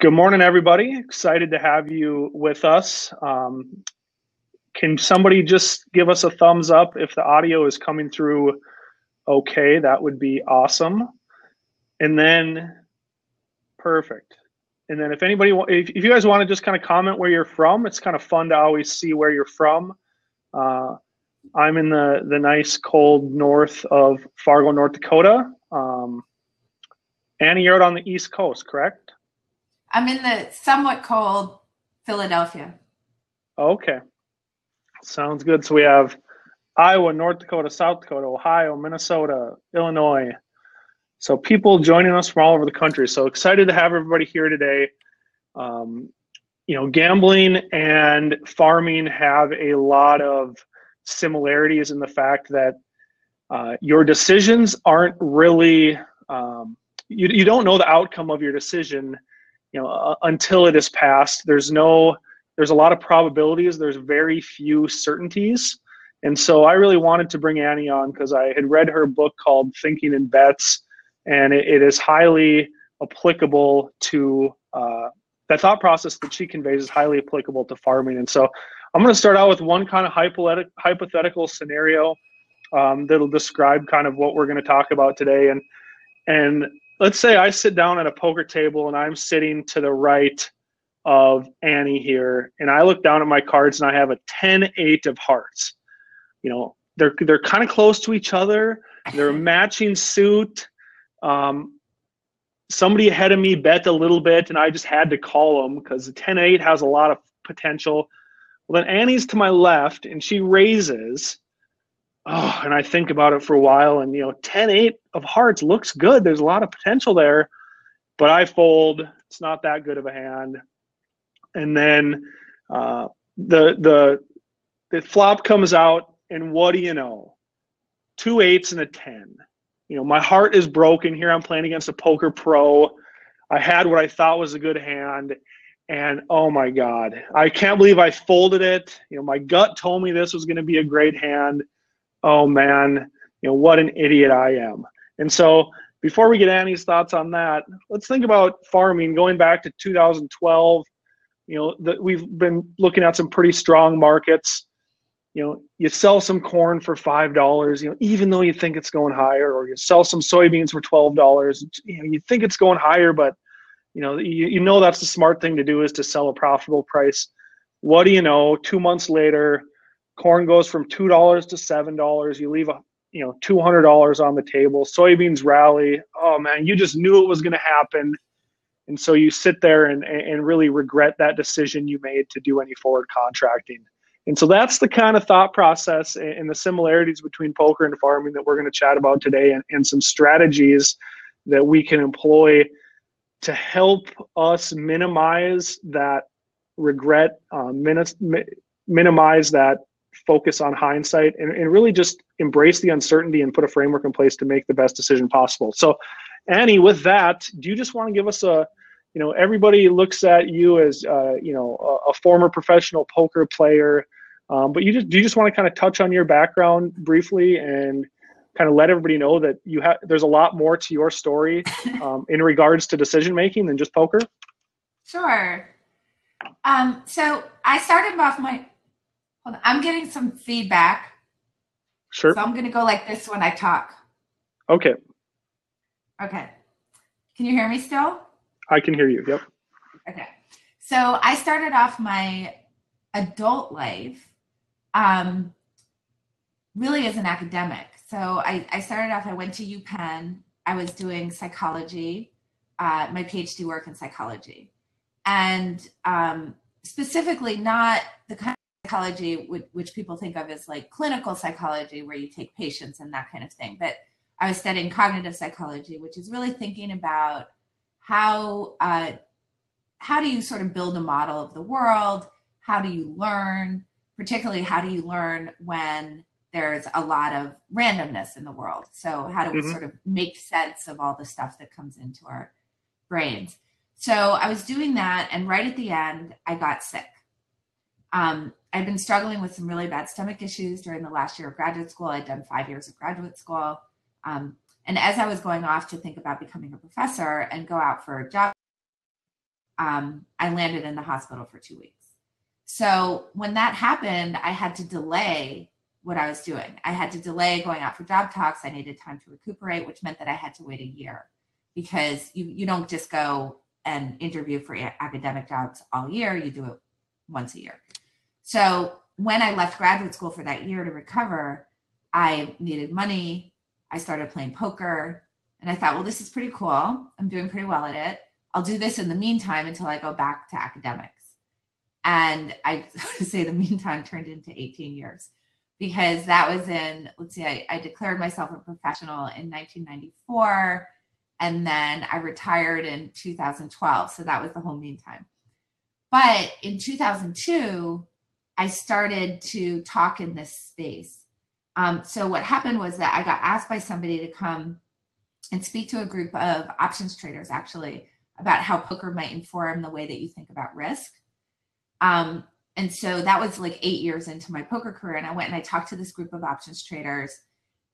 Good morning, everybody. Excited to have you with us. Can somebody just give us a thumbs up if the audio is coming through okay? That would be awesome. And then, perfect. And then if you guys want to just kind of comment where you're from, it's kind of fun to always see where you're from. I'm in the nice cold north of Fargo, North Dakota. Annie, you're out on the East Coast, correct? I'm in the somewhat cold Philadelphia. Okay. Sounds good. So we have Iowa, North Dakota, South Dakota, Ohio, Minnesota, Illinois. So people joining us from all over the country. So excited to have everybody here today. Gambling and farming have a lot of similarities in the fact that your decisions aren't really, you don't know the outcome of your decision, until it is passed. There's a lot of probabilities. There's very few certainties. And so I really wanted to bring Annie on because I had read her book called Thinking in Bets, and it is highly applicable to that thought process that she conveys is highly applicable to farming. And so I'm going to start out with one kind of hypothetical scenario that'll describe kind of what we're going to talk about today. And let's say I sit down at a poker table and I'm sitting to the right of Annie here, and I look down at my cards and I have a 10-8 of hearts. They're kind of close to each other. They're a matching suit. Somebody ahead of me bet a little bit, and I just had to call them because the 10-8 has a lot of potential. Well, then Annie's to my left, and she raises. Oh, and I think about it for a while, and 10-8 of hearts looks good. There's a lot of potential there, but I fold. It's not that good of a hand. And then the flop comes out, and what do you know? 2 8s and a 10. My heart is broken here. I'm playing against a poker pro. I had what I thought was a good hand, and oh my God, I can't believe I folded it. My gut told me this was going to be a great hand. Oh man, what an idiot I am. And so before we get Annie's thoughts on that, let's think about farming going back to 2012. We've been looking at some pretty strong markets. You sell some corn for $5, even though you think it's going higher, or you sell some soybeans for $12. You think it's going higher, but that's the smart thing to do is to sell a profitable price. What do you know? 2 months later, corn goes from $2 to $7. You leave $200 on the table. Soybeans rally. Oh man, you just knew it was going to happen. And so you sit there and really regret that decision you made to do any forward contracting. And so that's the kind of thought process and the similarities between poker and farming that we're going to chat about today, and some strategies that we can employ to help us minimize that regret, minimize that focus on hindsight, and really just embrace the uncertainty and put a framework in place to make the best decision possible. So Annie, with that, do you just want to give us everybody looks at you as, a former professional poker player, but do you just want to kind of touch on your background briefly and kind of let everybody know that there's a lot more to your story in regards to decision-making than just poker? Sure. So I started off hold on, I'm getting some feedback. Sure. So I'm going to go like this when I talk. Okay. Okay. Can you hear me still? I can hear you. Yep. Okay. So I started off my adult life really as an academic. So I started off, I went to UPenn. I was doing psychology, my PhD work in psychology. And specifically not the kind of psychology which people think of as like clinical psychology, where you take patients and that kind of thing. But I was studying cognitive psychology, which is really thinking about how do you sort of build a model of the world? How do you learn? Particularly, how do you learn when there's a lot of randomness in the world? So how do we sort of make sense of all the stuff that comes into our brains? So I was doing that, and right at the end, I got sick. I'd been struggling with some really bad stomach issues during the last year of graduate school. I'd done 5 years of graduate school. And as I was going off to think about becoming a professor and go out for a job, I landed in the hospital for 2 weeks. So when that happened, I had to delay what I was doing. I had to delay going out for job talks. I needed time to recuperate, which meant that I had to wait a year, because you don't just go and interview for academic jobs all year. You do it once a year. So when I left graduate school for that year to recover, I needed money. I started playing poker, and I thought, well, this is pretty cool. I'm doing pretty well at it. I'll do this in the meantime until I go back to academics. And I say the meantime turned into 18 years, because that was in, let's see, I declared myself a professional in 1994, and then I retired in 2012. So that was the whole meantime. But in 2002, I started to talk in this space. So what happened was that I got asked by somebody to come and speak to a group of options traders, actually, about how poker might inform the way that you think about risk. And so that was like 8 years into my poker career. And I went and I talked to this group of options traders,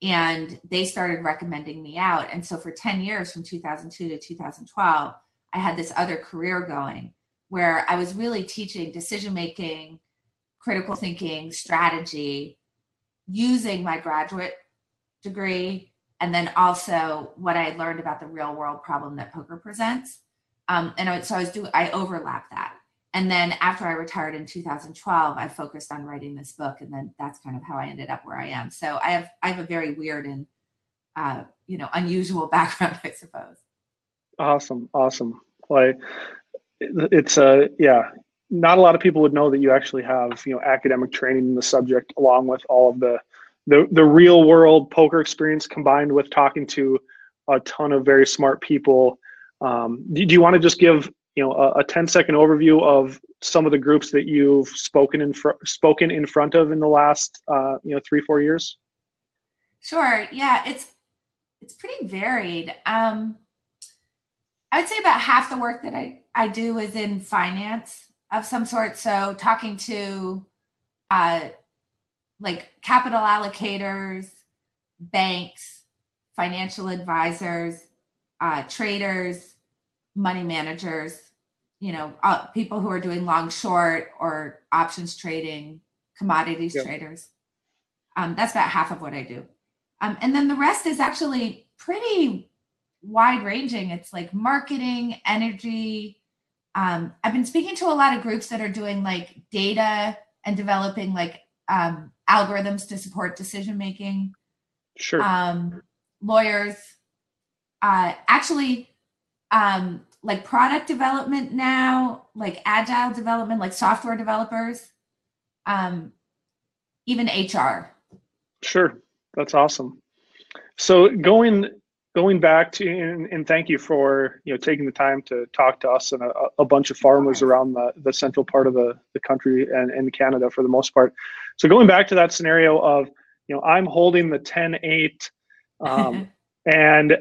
and they started recommending me out. And so for 10 years, from 2002 to 2012, I had this other career going where I was really teaching decision-making, critical thinking, strategy, using my graduate degree, and then also what I had learned about the real world problem that poker presents. I overlapped that. And then after I retired in 2012, I focused on writing this book, and then that's kind of how I ended up where I am. So I have a very weird and unusual background, I suppose. Awesome. Like, it's not a lot of people would know that you actually have, academic training in the subject, along with all of the real world poker experience, combined with talking to a ton of very smart people. Do you want to just give a 10-second overview of some of the groups that you've spoken in front of in the last 3-4 years? Sure. Yeah, it's pretty varied. I would say about half the work that I do is in finance of some sort. So talking to like capital allocators, banks, financial advisors, traders, money managers, people who are doing long, short, or options trading, commodities traders. That's about half of what I do. And then the rest is actually pretty wide ranging. It's like marketing, energy. I've been speaking to a lot of groups that are doing like data and developing like algorithms to support decision making. Sure. Lawyers, like product development now, like agile development, like software developers, even HR. Sure, that's awesome. So going back to, and thank you for taking the time to talk to us and a bunch of farmers around the central part of the country and Canada for the most part. So going back to that scenario of I'm holding the 10-8 and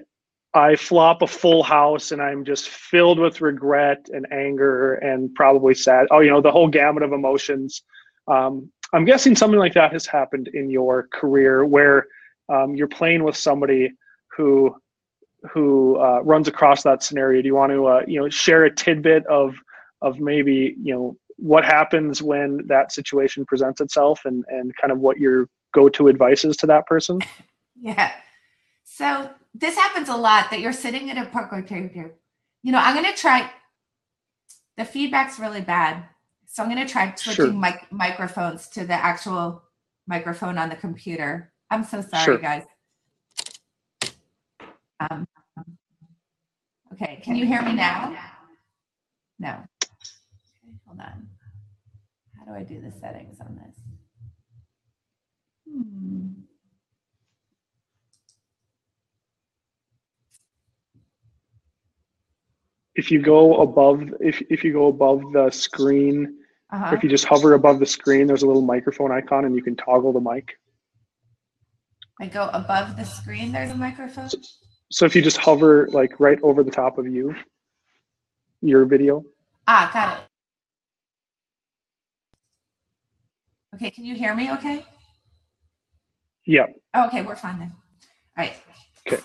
I flop a full house, and I'm just filled with regret and anger and probably sad. The whole gamut of emotions. I'm guessing something like that has happened in your career, where you're playing with somebody who runs across that scenario. Do you want to share a tidbit of maybe what happens when that situation presents itself, and kind of what your go-to advice is to that person? Yeah. So this happens a lot, that you're sitting at a poker table. I'm going to try. The feedback's really bad, so I'm going to try switching microphones to the actual microphone on the computer. I'm so sorry, guys. Okay, can you hear me now? No. Okay, hold on. How do I do the settings on this? If you go above, if you go above the screen, or if you just hover above the screen, there's a little microphone icon, and you can toggle the mic. I go above the screen, there's a microphone? So if you just hover like right over the top of your video. Got it. Okay, can you hear me okay? Yeah. Okay, we're fine then. All right. Okay.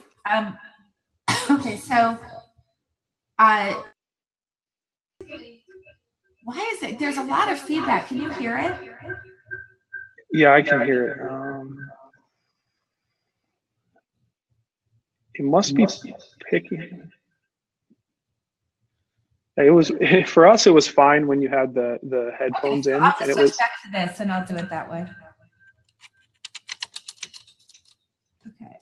Okay, so Why is it? There's a lot of feedback. Can you hear it? Yeah, I can hear it. It must be picking. It was for us. It was fine when you had the headphones Okay, so in, I'll and just it switch was back to this and I'll do it that way. Okay.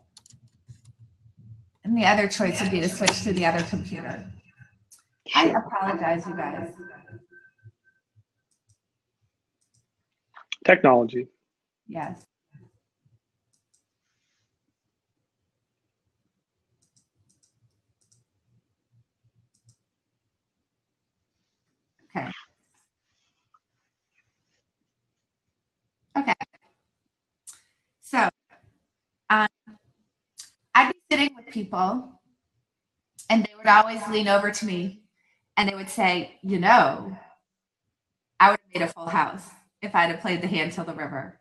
And the other choice would be to switch to the other computer. I apologize, you guys. technology. Yes. Okay. Okay. So I'd be sitting with people and they would always lean over to me and they would say, you know, I would have made a full house if I'd have played the hand till the river.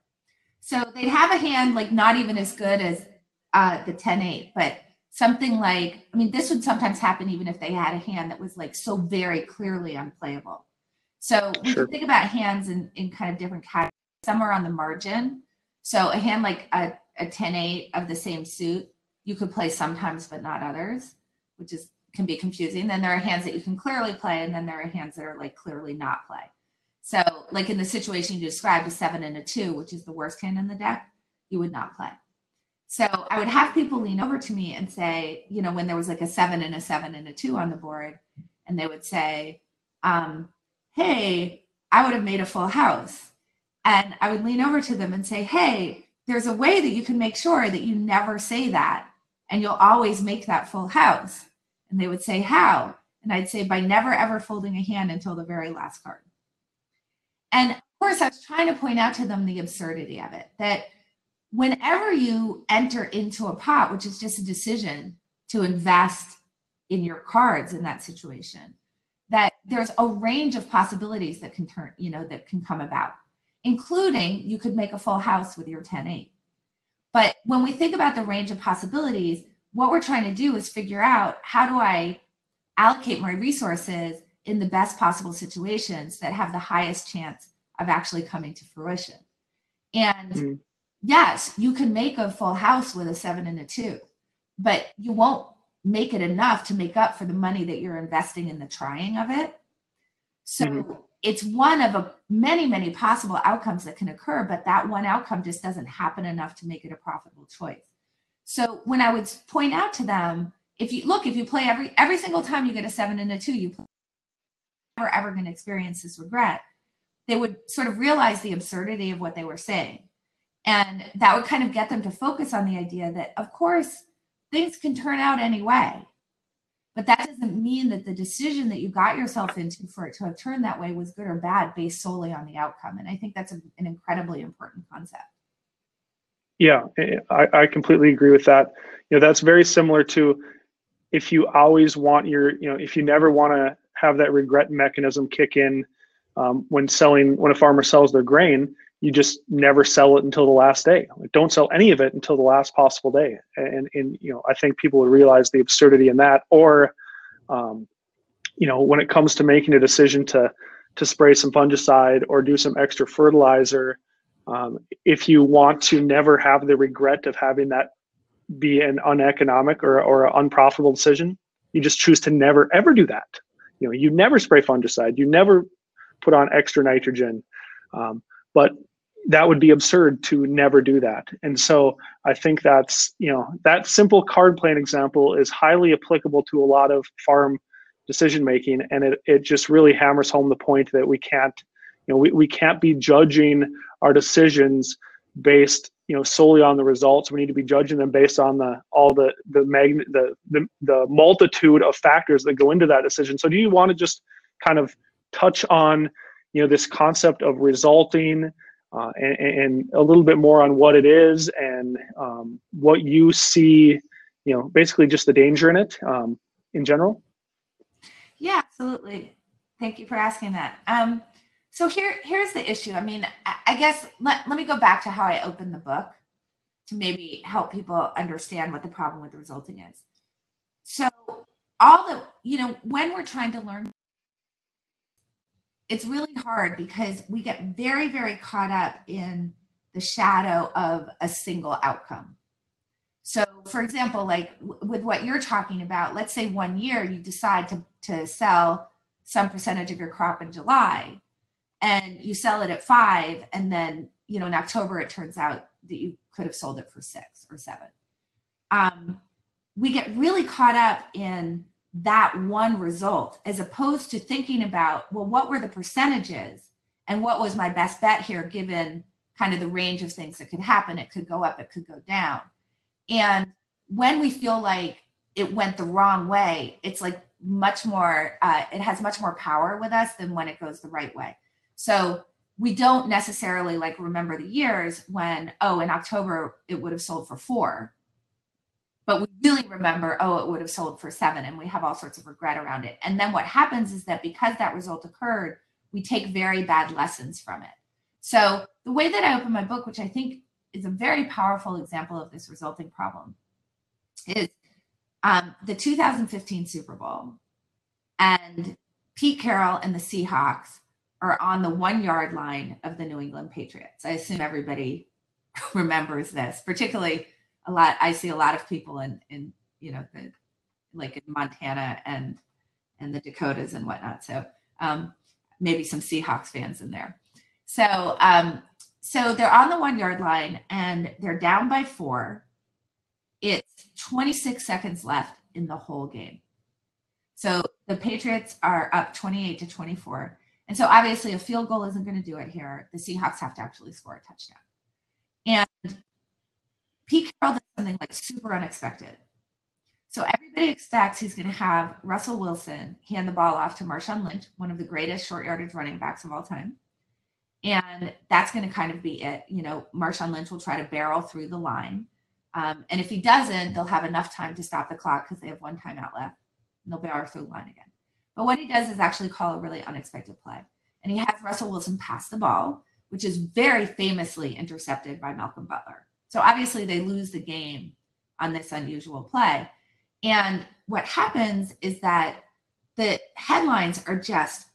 So they'd have a hand like not even as good as the 10-8, but something like, I mean, this would sometimes happen even if they had a hand that was like so very clearly unplayable. So we can think about hands in kind of different categories. Some are on the margin. So a hand like a 10-8 of the same suit, you could play sometimes, but not others, which can be confusing. Then there are hands that you can clearly play, and then there are hands that are like clearly not play. So like in the situation you described, a 7 and a 2, which is the worst hand in the deck, you would not play. So I would have people lean over to me and say, you know, when there was like a 7 and a 7 and a 2 on the board, and they would say, hey, I would have made a full house. And I would lean over to them and say, hey, there's a way that you can make sure that you never say that and you'll always make that full house. And they would say, how? And I'd say, by never ever folding a hand until the very last card. And of course, I was trying to point out to them the absurdity of it, that whenever you enter into a pot, which is just a decision to invest in your cards in that situation, that there's a range of possibilities that can turn, you know, that can come about, including you could make a full house with your 10-8. But when we think about the range of possibilities, what we're trying to do is figure out, how do I allocate my resources in the best possible situations that have the highest chance of actually coming to fruition. And yes, you can make a full house with a 7 and a 2, but you won't make it enough to make up for the money that you're investing in the trying of it. So it's one of many, many possible outcomes that can occur, but that one outcome just doesn't happen enough to make it a profitable choice. So when I would point out to them, if you play every single time you get a 7 and a 2, you're never ever going to experience this regret, they would sort of realize the absurdity of what they were saying. And that would kind of get them to focus on the idea that, of course, things can turn out anyway. But that doesn't mean that the decision that you got yourself into for it to have turned that way was good or bad based solely on the outcome. And I think that's an incredibly important concept. Yeah, I completely agree with that. You know, that's very similar to if you always want if you never want to have that regret mechanism kick in when a farmer sells their grain, you just never sell it until the last day. Like, don't sell any of it until the last possible day. And I think people would realize the absurdity in that. Or, when it comes to making a decision to spray some fungicide or do some extra fertilizer, if you want to never have the regret of having that be an uneconomic or an unprofitable decision, you just choose to never ever do that. You never spray fungicide, you never put on extra nitrogen, but that would be absurd to never do that. And so I think that's, that simple card playing example is highly applicable to a lot of farm decision making, and it just really hammers home the point that we can't be judging our decisions based solely on the results. We need to be judging them based on the multitude of factors that go into that decision. So do you want to just kind of touch on this concept of resulting and a little bit more on what it is and what you see, basically just the danger in it in general? Yeah, absolutely. Thank you for asking that. So here's the issue. I mean, I guess let me go back to how I opened the book to maybe help people understand what the problem with the resulting is. So when we're trying to learn, it's really hard because we get very, very caught up in the shadow of a single outcome. So for example, like with what you're talking about, let's say 1 year you decide to sell some percentage of your crop in July, and you sell it at 5, and then, you know, in October it turns out that you could have sold it for 6 or 7. We get really caught up in that one result, as opposed to thinking about, well, what were the percentages and what was my best bet here, given kind of the range of things that could happen. It could go up, it could go down. And when we feel like it went the wrong way, it's like much more, it has much more power with us than when it goes the right way. So we don't necessarily like remember the years when, oh, in October it would have sold for 4. But we really remember, oh, it would have sold for 7, and we have all sorts of regret around it. And then what happens is that because that result occurred, we take very bad lessons from it. So the way that I open my book, which I think is a very powerful example of this resulting problem, is the 2015 Super Bowl. And Pete Carroll and the Seahawks are on the 1-yard line of the New England Patriots. I assume everybody remembers this, particularly I see a lot of people in you know, like in Montana and the Dakotas and whatnot. So maybe some Seahawks fans in there. So so they're on the 1-yard line and they're down by 4. It's 26 seconds left in the whole game. So the Patriots are up 28-24. And so obviously a field goal isn't going to do it here. The Seahawks have to actually score a touchdown. And Pete Carroll does something like super unexpected. So everybody expects he's going to have Russell Wilson hand the ball off to Marshawn Lynch, one of the greatest short yardage running backs of all time. And that's going to kind of be it. You know, Marshawn Lynch will try to barrel through the line. And if he doesn't, they'll have enough time to stop the clock because they have 1 timeout left. And they'll barrel through the line again. But what he does is actually call a really unexpected play. And he has Russell Wilson pass the ball, which is very famously intercepted by Malcolm Butler. So obviously they lose the game on this unusual play. And what happens is that the headlines are just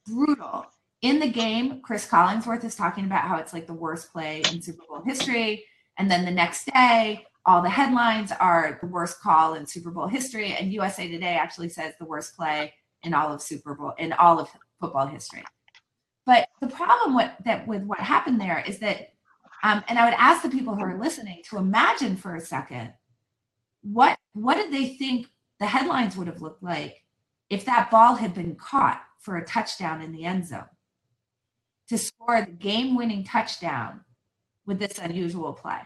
brutal. In the game, Chris Collinsworth is talking about how it's like the worst play in Super Bowl history. And then the next day, all the headlines are the worst call in Super Bowl history. And USA Today actually says the worst play in all of football history. But the problem with what happened there is that, and I would ask the people who are listening to imagine for a second, what did they think the headlines would have looked like if that ball had been caught for a touchdown in the end zone, to score the game-winning touchdown with this unusual play?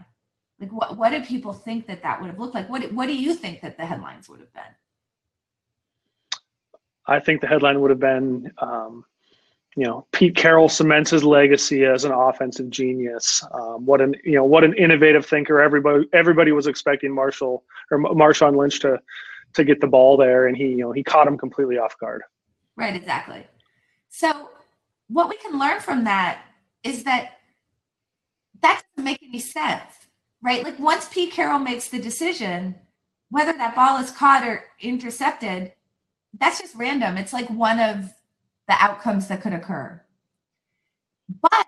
Like, what did people think that would have looked like? What do you think that the headlines would have been? I think the headline would have been, you know, Pete Carroll cements his legacy as an offensive genius. What an innovative thinker. Everybody was expecting Marshawn Lynch to get the ball there, and he caught him completely off guard. Right, exactly. So what we can learn from that is that doesn't make any sense, right? Like once Pete Carroll makes the decision, whether that ball is caught or intercepted, that's just random. It's like one of the outcomes that could occur. But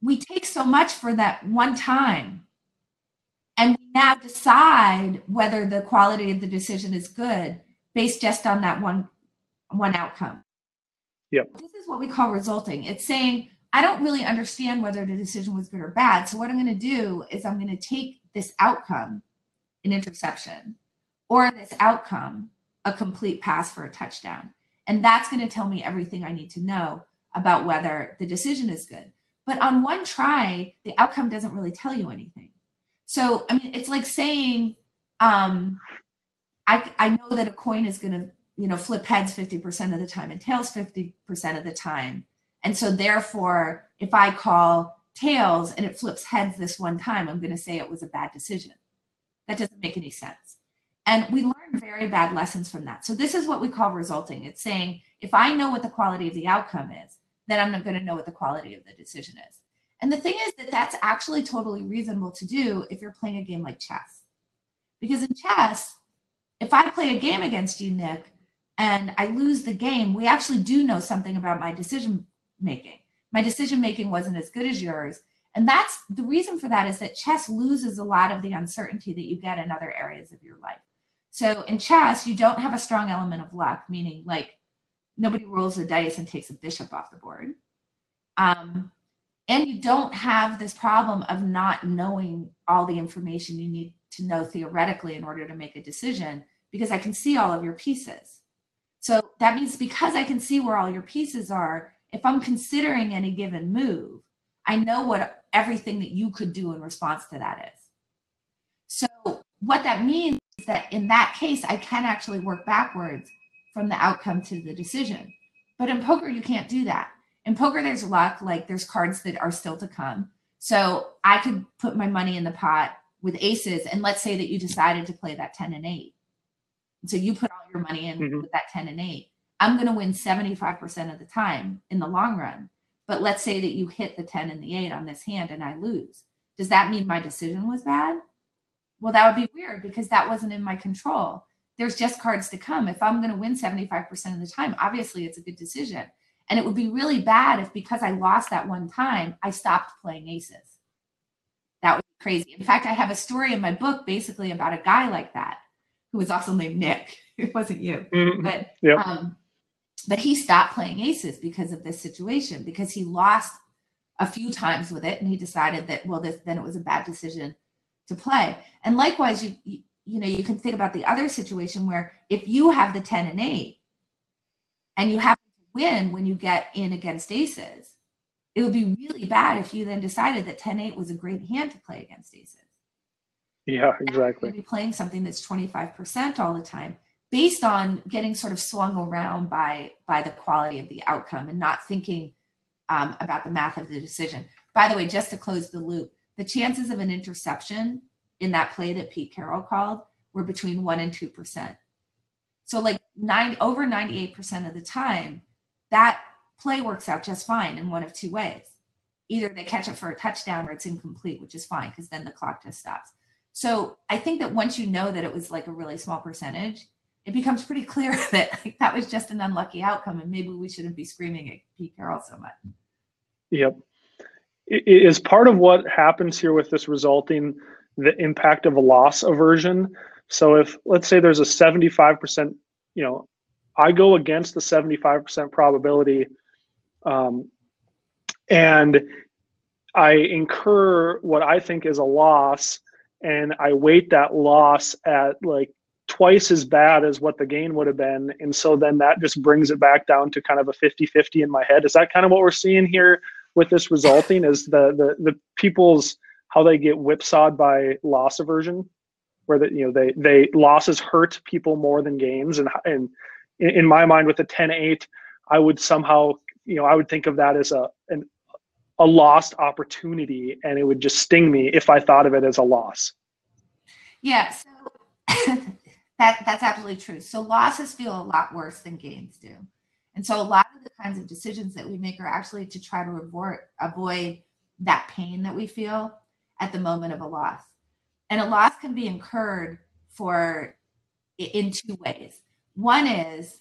we take so much for that one time, and we now decide whether the quality of the decision is good based just on that one outcome. Yep. This is what we call resulting. It's saying, I don't really understand whether the decision was good or bad. So what I'm going to do is I'm going to take this outcome, an interception, or this outcome, a complete pass for a touchdown. And that's going to tell me everything I need to know about whether the decision is good. But on one try, the outcome doesn't really tell you anything. So, I mean, it's like saying, I know that a coin is going to, flip heads 50% of the time and tails 50% of the time. And so therefore, if I call tails and it flips heads this one time, I'm going to say it was a bad decision. That doesn't make any sense. And we learn very bad lessons from that. So this is what we call resulting. It's saying, if I know what the quality of the outcome is, then I'm not going to know what the quality of the decision is. And the thing is that that's actually totally reasonable to do if you're playing a game like chess. Because in chess, if I play a game against you, Nick, and I lose the game, we actually do know something about my decision making. My decision making wasn't as good as yours. And that's the reason for that, is that chess loses a lot of the uncertainty that you get in other areas of your life. So in chess, you don't have a strong element of luck, meaning like nobody rolls the dice and takes a bishop off the board. And you don't have this problem of not knowing all the information you need to know theoretically in order to make a decision, because I can see all of your pieces. So that means because I can see where all your pieces are, if I'm considering any given move, I know what everything that you could do in response to that is. So what that means is that in that case, I can actually work backwards from the outcome to the decision. But in poker, you can't do that. In poker, there's luck, like there's cards that are still to come. So I could put my money in the pot with aces, and let's say that you decided to play that 10 and 8. So you put all your money in with that 10 and 8. I'm going to win 75% of the time in the long run. But let's say that you hit the 10 and the 8 on this hand and I lose. Does that mean my decision was bad? Well, that would be weird, because that wasn't in my control. There's just cards to come. If I'm going to win 75% of the time, obviously it's a good decision. And it would be really bad if, because I lost that one time, I stopped playing aces. That would be crazy. In fact, I have a story in my book basically about a guy like that, who was also named Nick. It wasn't you. But yep. But he stopped playing aces because of this situation, because he lost a few times with it, and he decided that, well, then it was a bad decision to play. And likewise, you know, you can think about the other situation where if you have the 10 and 8 and you happen to win when you get in against aces, it would be really bad if you then decided that 10-8 was a great hand to play against aces. Yeah, exactly. You'd be playing something that's 25% all the time, based on getting sort of swung around by the quality of the outcome and not thinking about the math of the decision. By the way, just to close the loop, the chances of an interception in that play that Pete Carroll called were between 1% and 2%. So like over 98% of the time, that play works out just fine in one of two ways. Either they catch it for a touchdown or it's incomplete, which is fine, because then the clock just stops. So I think that once you know that it was like a really small percentage, it becomes pretty clear that like, that was just an unlucky outcome, and maybe we shouldn't be screaming at Pete Carroll so much. Yep. Is part of what happens here with this resulting the impact of a loss aversion? So if, let's say there's a 75%, you know, I go against the 75% probability, and I incur what I think is a loss, and I weight that loss at like twice as bad as what the gain would have been. And so then that just brings it back down to kind of a 50-50 in my head. Is that kind of what we're seeing here with this resulting, is the people's, how they get whipsawed by loss aversion, where that, you know, they losses hurt people more than gains. And in my mind, with the 10-8, I would somehow, you know, I would think of that as a lost opportunity, and it would just sting me if I thought of it as a loss. Yeah, so that's absolutely true. So losses feel a lot worse than gains do. And so a lot of the kinds of decisions that we make are actually to try to avoid that pain that we feel at the moment of a loss. And a loss can be incurred in two ways. One is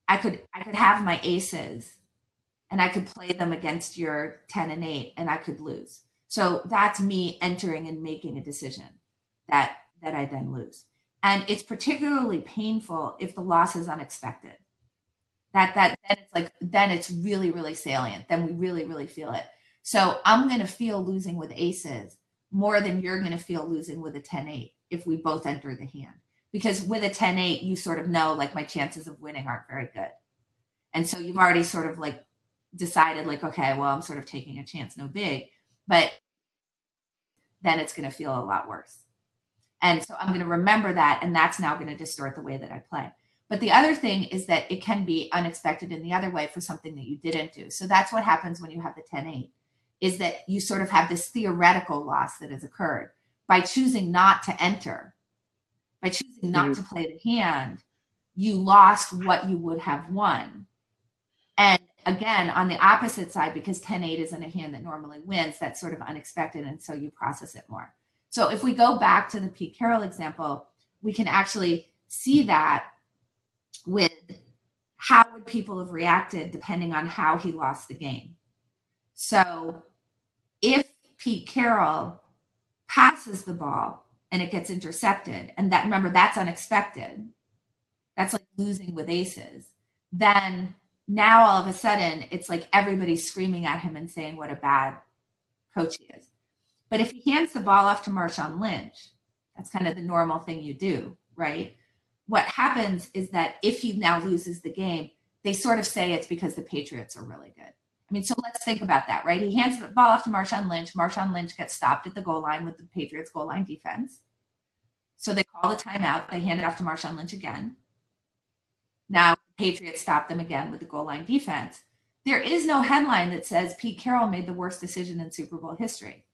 I could have my aces and I could play them against your 10 and 8 and I could lose. So that's me entering and making a decision that I then lose. And it's particularly painful if the loss is unexpected. Then it's really, really salient. Then we really, really feel it. So I'm going to feel losing with aces more than you're going to feel losing with a 10-8 if we both enter the hand. Because with a 10-8, you sort of know, like, my chances of winning aren't very good. And so you've already sort of like decided, like, okay, well, I'm sort of taking a chance, no big. But then it's going to feel a lot worse. And so I'm going to remember that, and that's now going to distort the way that I play. But the other thing is that it can be unexpected in the other way for something that you didn't do. So that's what happens when you have the 10-8, is that you sort of have this theoretical loss that has occurred. By choosing not to enter, by choosing not to play the hand, you lost what you would have won. And again, on the opposite side, because 10-8 isn't a hand that normally wins, that's sort of unexpected, and so you process it more. So if we go back to the Pete Carroll example, we can actually see that with people have reacted depending on how he lost the game. So if Pete Carroll passes the ball and it gets intercepted, and that, remember, that's unexpected. That's like losing with aces. Then now all of a sudden it's like everybody's screaming at him and saying what a bad coach he is. But if he hands the ball off to Marshawn Lynch, that's kind of the normal thing you do, right? What happens is that if he now loses the game, they sort of say it's because the Patriots are really good. I mean, so let's think about that, right? He hands the ball off to Marshawn Lynch. Marshawn Lynch gets stopped at the goal line with the Patriots goal line defense. So they call the timeout. They hand it off to Marshawn Lynch again. Now, the Patriots stop them again with the goal line defense. There is no headline that says Pete Carroll made the worst decision in Super Bowl history.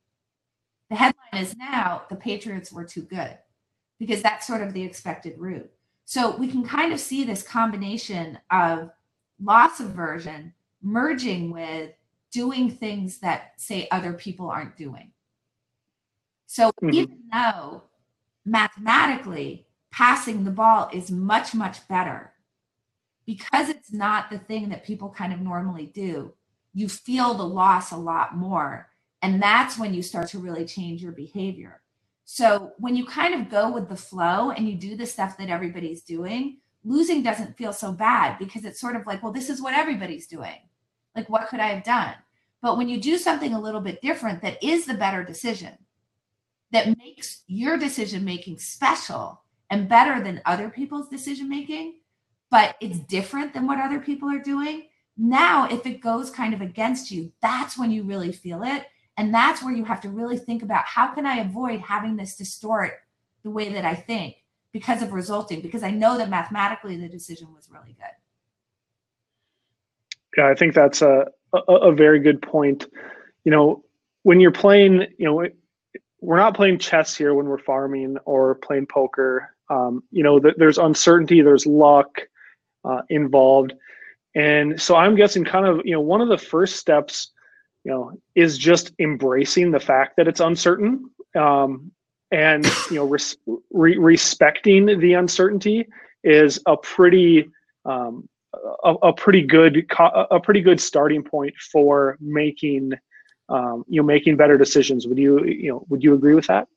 The headline is now the Patriots were too good, because that's sort of the expected route. So we can kind of see this combination of loss aversion merging with doing things that, say, other people aren't doing. So even though mathematically passing the ball is much, much better, because it's not the thing that people kind of normally do, you feel the loss a lot more. And that's when you start to really change your behavior. So when you kind of go with the flow and you do the stuff that everybody's doing, losing doesn't feel so bad, because it's sort of like, well, this is what everybody's doing. Like, what could I have done? But when you do something a little bit different that is the better decision, that makes your decision making special and better than other people's decision making, but it's different than what other people are doing, now if it goes kind of against you, that's when you really feel it. And that's where you have to really think about, how can I avoid having this distort the way that I think because of resulting, because I know that mathematically the decision was really good. Yeah, I think that's a very good point. You know, when you're playing, you know, we're not playing chess here when we're farming or playing poker. You know, there's uncertainty, there's luck involved. And so I'm guessing kind of, you know, one of the first steps, you know, is just embracing the fact that it's uncertain, and, you know, respecting the uncertainty is a pretty good starting point for making, you know, making better decisions. Would you agree with that?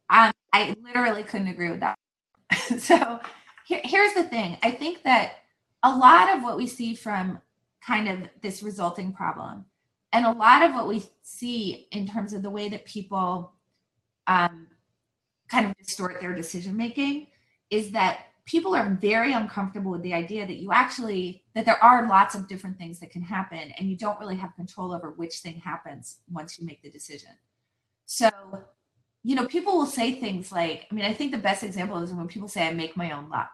I literally couldn't agree with that. So here's the thing. I think that a lot of what we see from kind of this resulting problem, and a lot of what we see in terms of the way that people kind of distort their decision making, is that people are very uncomfortable with the idea that that there are lots of different things that can happen, and you don't really have control over which thing happens once you make the decision. So, you know, people will say things like, I mean, I think the best example is when people say, I make my own luck.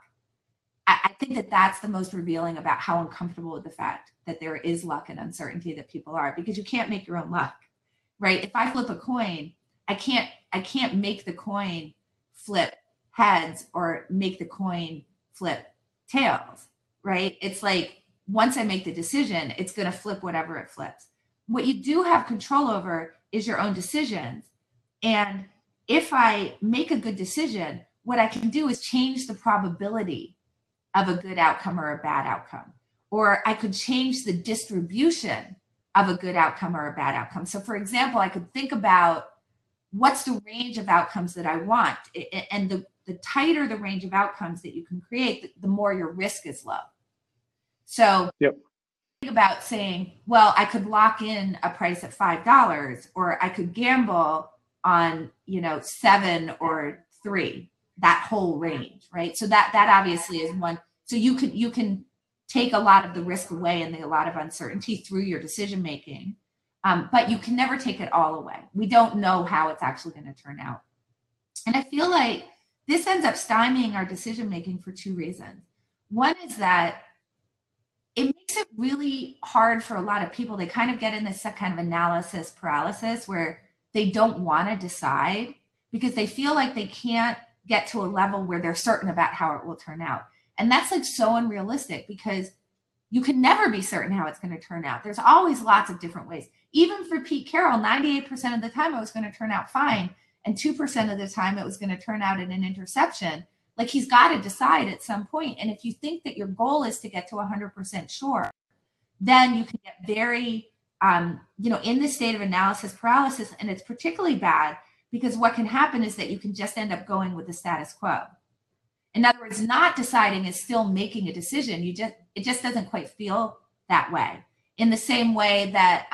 I think that that's the most revealing about how uncomfortable with the fact that there is luck and uncertainty that people are, because you can't make your own luck, right? If I flip a coin, I can't make the coin flip heads or make the coin flip tails, right? It's like, once I make the decision, it's going to flip whatever it flips. What you do have control over is your own decisions. And if I make a good decision, what I can do is change the probability of a good outcome or a bad outcome. Or I could change the distribution of a good outcome or a bad outcome. So for example, I could think about, what's the range of outcomes that I want? And the tighter the range of outcomes that you can create, the more your risk is low. So think about saying, well, I could lock in a price at $5, or I could gamble on, you know, 7 or 3, that whole range, right? So that obviously is one. So you can take a lot of the risk away and a lot of uncertainty through your decision making, but you can never take it all away. We don't know how it's actually going to turn out. And I feel like this ends up stymieing our decision making for 2 reasons. One is that it makes it really hard for a lot of people. They kind of get in this kind of analysis paralysis where they don't want to decide because they feel like they can't get to a level where they're certain about how it will turn out. And that's like so unrealistic, because you can never be certain how it's going to turn out. There's always lots of different ways. Even for Pete Carroll, 98% of the time it was going to turn out fine, and 2% of the time it was going to turn out in an interception. Like, he's got to decide at some point. And if you think that your goal is to get to 100% sure, then you can get very, in this state of analysis paralysis. And it's particularly bad because what can happen is that you can just end up going with the status quo. In other words, not deciding is still making a decision. It just doesn't quite feel that way. In the same way that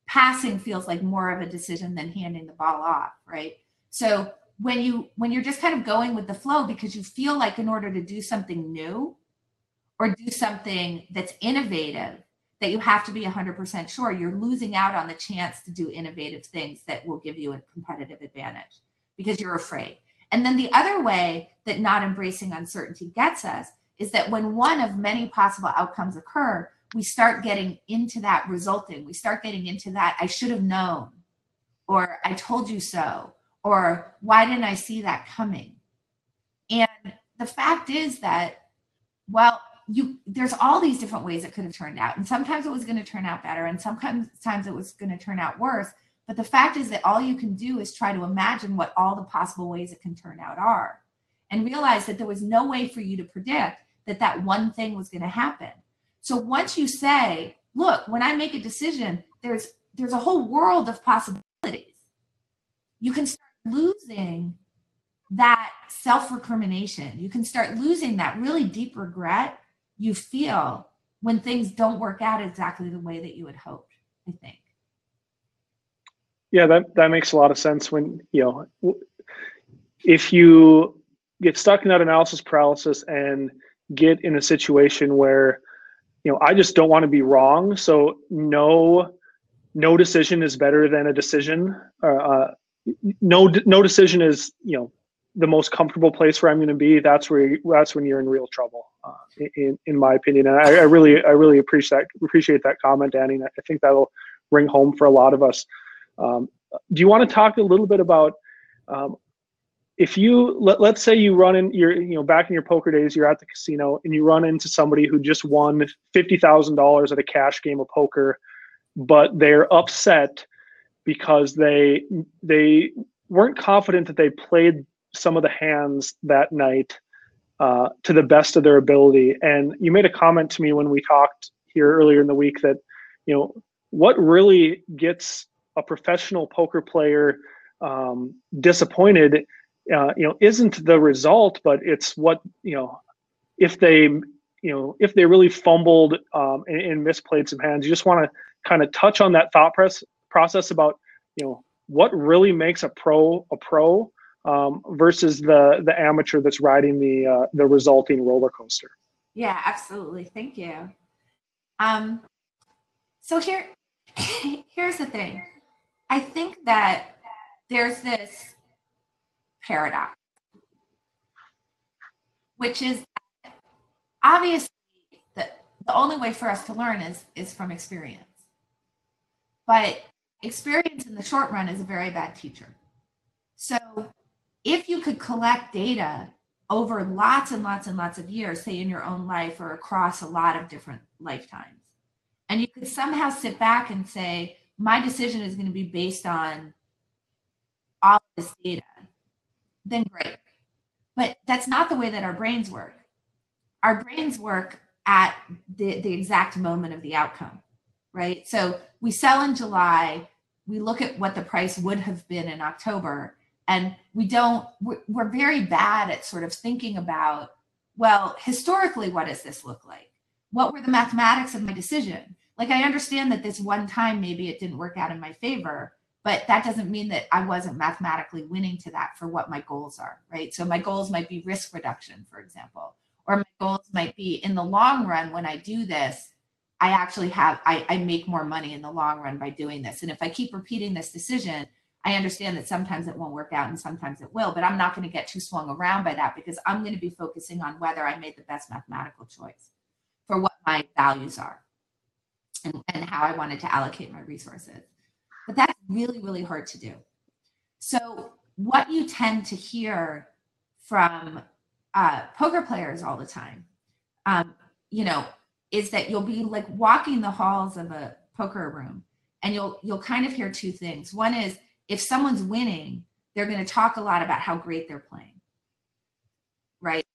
passing feels like more of a decision than handing the ball off, right? So when you're just kind of going with the flow because you feel like in order to do something new or do something that's innovative, that you have to be 100% sure, you're losing out on the chance to do innovative things that will give you a competitive advantage because you're afraid. And then the other way that not embracing uncertainty gets us is that when one of many possible outcomes occur, we start getting into that resulting. We start getting into that, I should have known, or I told you so, or why didn't I see that coming? And the fact is that, well, there's all these different ways it could have turned out. And sometimes it was going to turn out better, and sometimes it was going to turn out worse. But the fact is that all you can do is try to imagine what all the possible ways it can turn out are, and realize that there was no way for you to predict that one thing was going to happen. So once you say, look, when I make a decision, there's a whole world of possibilities, you can start losing that self-recrimination. You can start losing that really deep regret you feel when things don't work out exactly the way that you had hoped, I think. Yeah, that makes a lot of sense. When, if you get stuck in that analysis paralysis and get in a situation where, I just don't want to be wrong. So no decision is better than a decision. No decision is, the most comfortable place where I'm going to be. That's when you're in real trouble, in my opinion. And I really appreciate that comment, Annie. And I think that'll ring home for a lot of us. Do you want to talk a little bit about if you let's say you run in you're back in your poker days, you're at the casino and you run into somebody who just won $50,000 at a cash game of poker, but they're upset because they weren't confident that they played some of the hands that night to the best of their ability. And you made a comment to me when we talked here earlier in the week that, what really gets a professional poker player disappointed, isn't the result, but it's what, if they really fumbled and misplayed some hands. You just want to kind of touch on that thought process about, what really makes a pro versus the amateur that's riding the resulting roller coaster. Yeah, absolutely. Thank you. So here's the thing. I think that there's this paradox, which is obviously that the only way for us to learn is from experience. But experience in the short run is a very bad teacher. So if you could collect data over lots and lots and lots of years, say in your own life or across a lot of different lifetimes, and you could somehow sit back and say, my decision is going to be based on all of this data, then great. But that's not the way that our brains work. Our brains work at the exact moment of the outcome, right? So we sell in July, we look at what the price would have been in October, and we're very bad at sort of thinking about, well, historically, what does this look like? What were the mathematics of my decision? Like, I understand that this one time, maybe it didn't work out in my favor, but that doesn't mean that I wasn't mathematically winning to that for what my goals are, right? So my goals might be risk reduction, for example, or my goals might be in the long run, when I do this, I actually I make more money in the long run by doing this. And if I keep repeating this decision, I understand that sometimes it won't work out and sometimes it will, but I'm not going to get too swung around by that because I'm going to be focusing on whether I made the best mathematical choice for what my values are and how I wanted to allocate my resources. But that's really, really hard to do. So what you tend to hear from poker players all the time, is that you'll be like walking the halls of a poker room and you'll kind of hear two things. One is, if someone's winning, they're going to talk a lot about how great they're playing.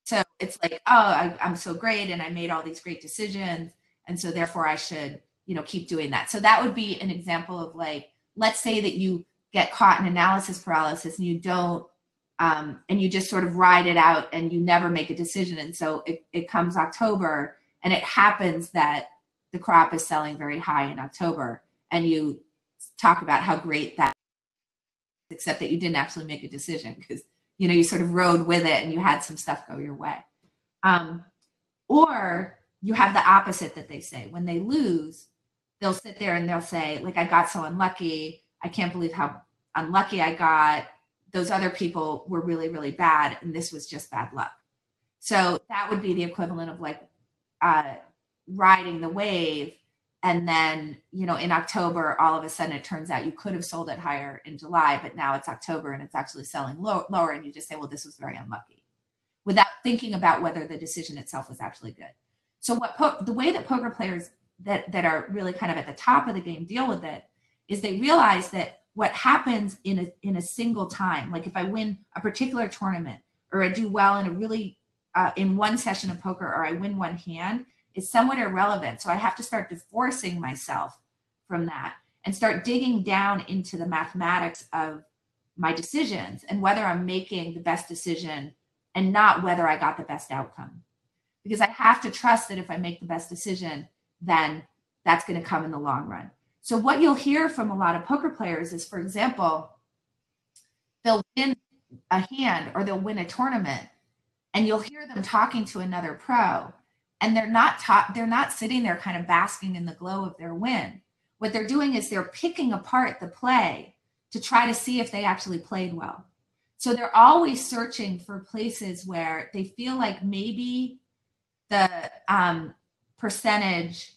So it's like, oh, I'm so great and I made all these great decisions, and so therefore I should, keep doing that. So that would be an example of, like, let's say that you get caught in analysis paralysis and you don't, and you just sort of ride it out and you never make a decision. And so it comes October and it happens that the crop is selling very high in October, and you talk about how great that is, except that you didn't actually make a decision because, you sort of rode with it and you had some stuff go your way. Or you have the opposite that they say. When they lose, they'll sit there and they'll say, like, I got so unlucky. I can't believe how unlucky I got. Those other people were really, really bad, and this was just bad luck. So that would be the equivalent of, like, riding the wave. And then, in October, all of a sudden it turns out you could have sold it higher in July, but now it's October and it's actually selling lower. And you just say, well, this was very unlucky, without thinking about whether the decision itself was actually good. So the way that poker players that are really kind of at the top of the game deal with it is they realize that what happens in a single time, like if I win a particular tournament or I do well in a really in one session of poker, or I win one hand, is somewhat irrelevant. So I have to start divorcing myself from that and start digging down into the mathematics of my decisions and whether I'm making the best decision and not whether I got the best outcome. Because I have to trust that if I make the best decision, then that's going to come in the long run. So what you'll hear from a lot of poker players is, for example, they'll win a hand or they'll win a tournament, and you'll hear them talking to another pro, and they're not sitting there kind of basking in the glow of their win. What they're doing is they're picking apart the play to try to see if they actually played well. So they're always searching for places where they feel like maybe the percentages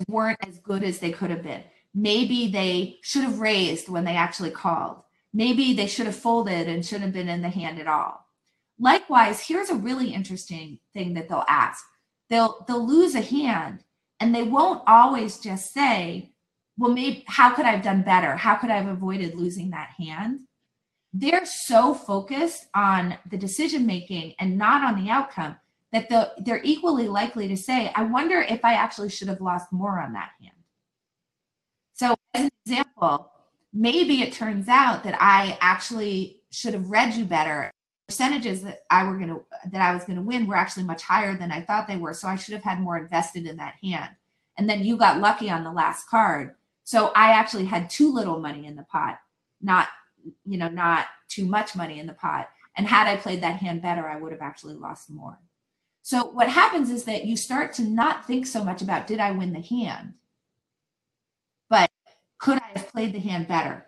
weren't as good as they could have been. Maybe they should have raised when they actually called. Maybe they should have folded and shouldn't have been in the hand at all. Likewise, here's a really interesting thing that they'll ask. They'll lose a hand, and they won't always just say, well, maybe how could I have done better? How could I have avoided losing that hand? They're so focused on the decision making and not on the outcome that they're equally likely to say, I wonder if I actually should have lost more on that hand. So as an example, maybe it turns out that I actually should have read you better. Percentages that I was going to win were actually much higher than I thought they were. So I should have had more invested in that hand. And then you got lucky on the last card. So I actually had too little money in the pot, not too much money in the pot. And had I played that hand better, I would have actually lost more. So what happens is that you start to not think so much about, did I win the hand? But could I have played the hand better?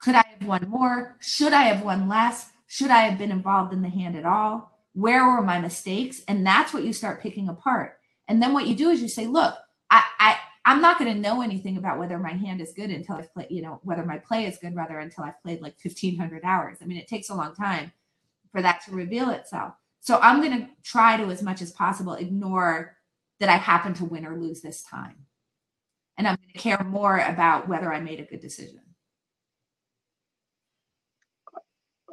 Could I have won more? Should I have won less? Should I have been involved in the hand at all? Where were my mistakes? And that's what you start picking apart. And then what you do is you say, look, I'm not going to know anything about whether my hand is good until I've played, whether my play is good, rather until I've played like 1,500 hours. I mean, it takes a long time for that to reveal itself. So I'm going to try to, as much as possible, ignore that I happen to win or lose this time. And I'm going to care more about whether I made a good decision.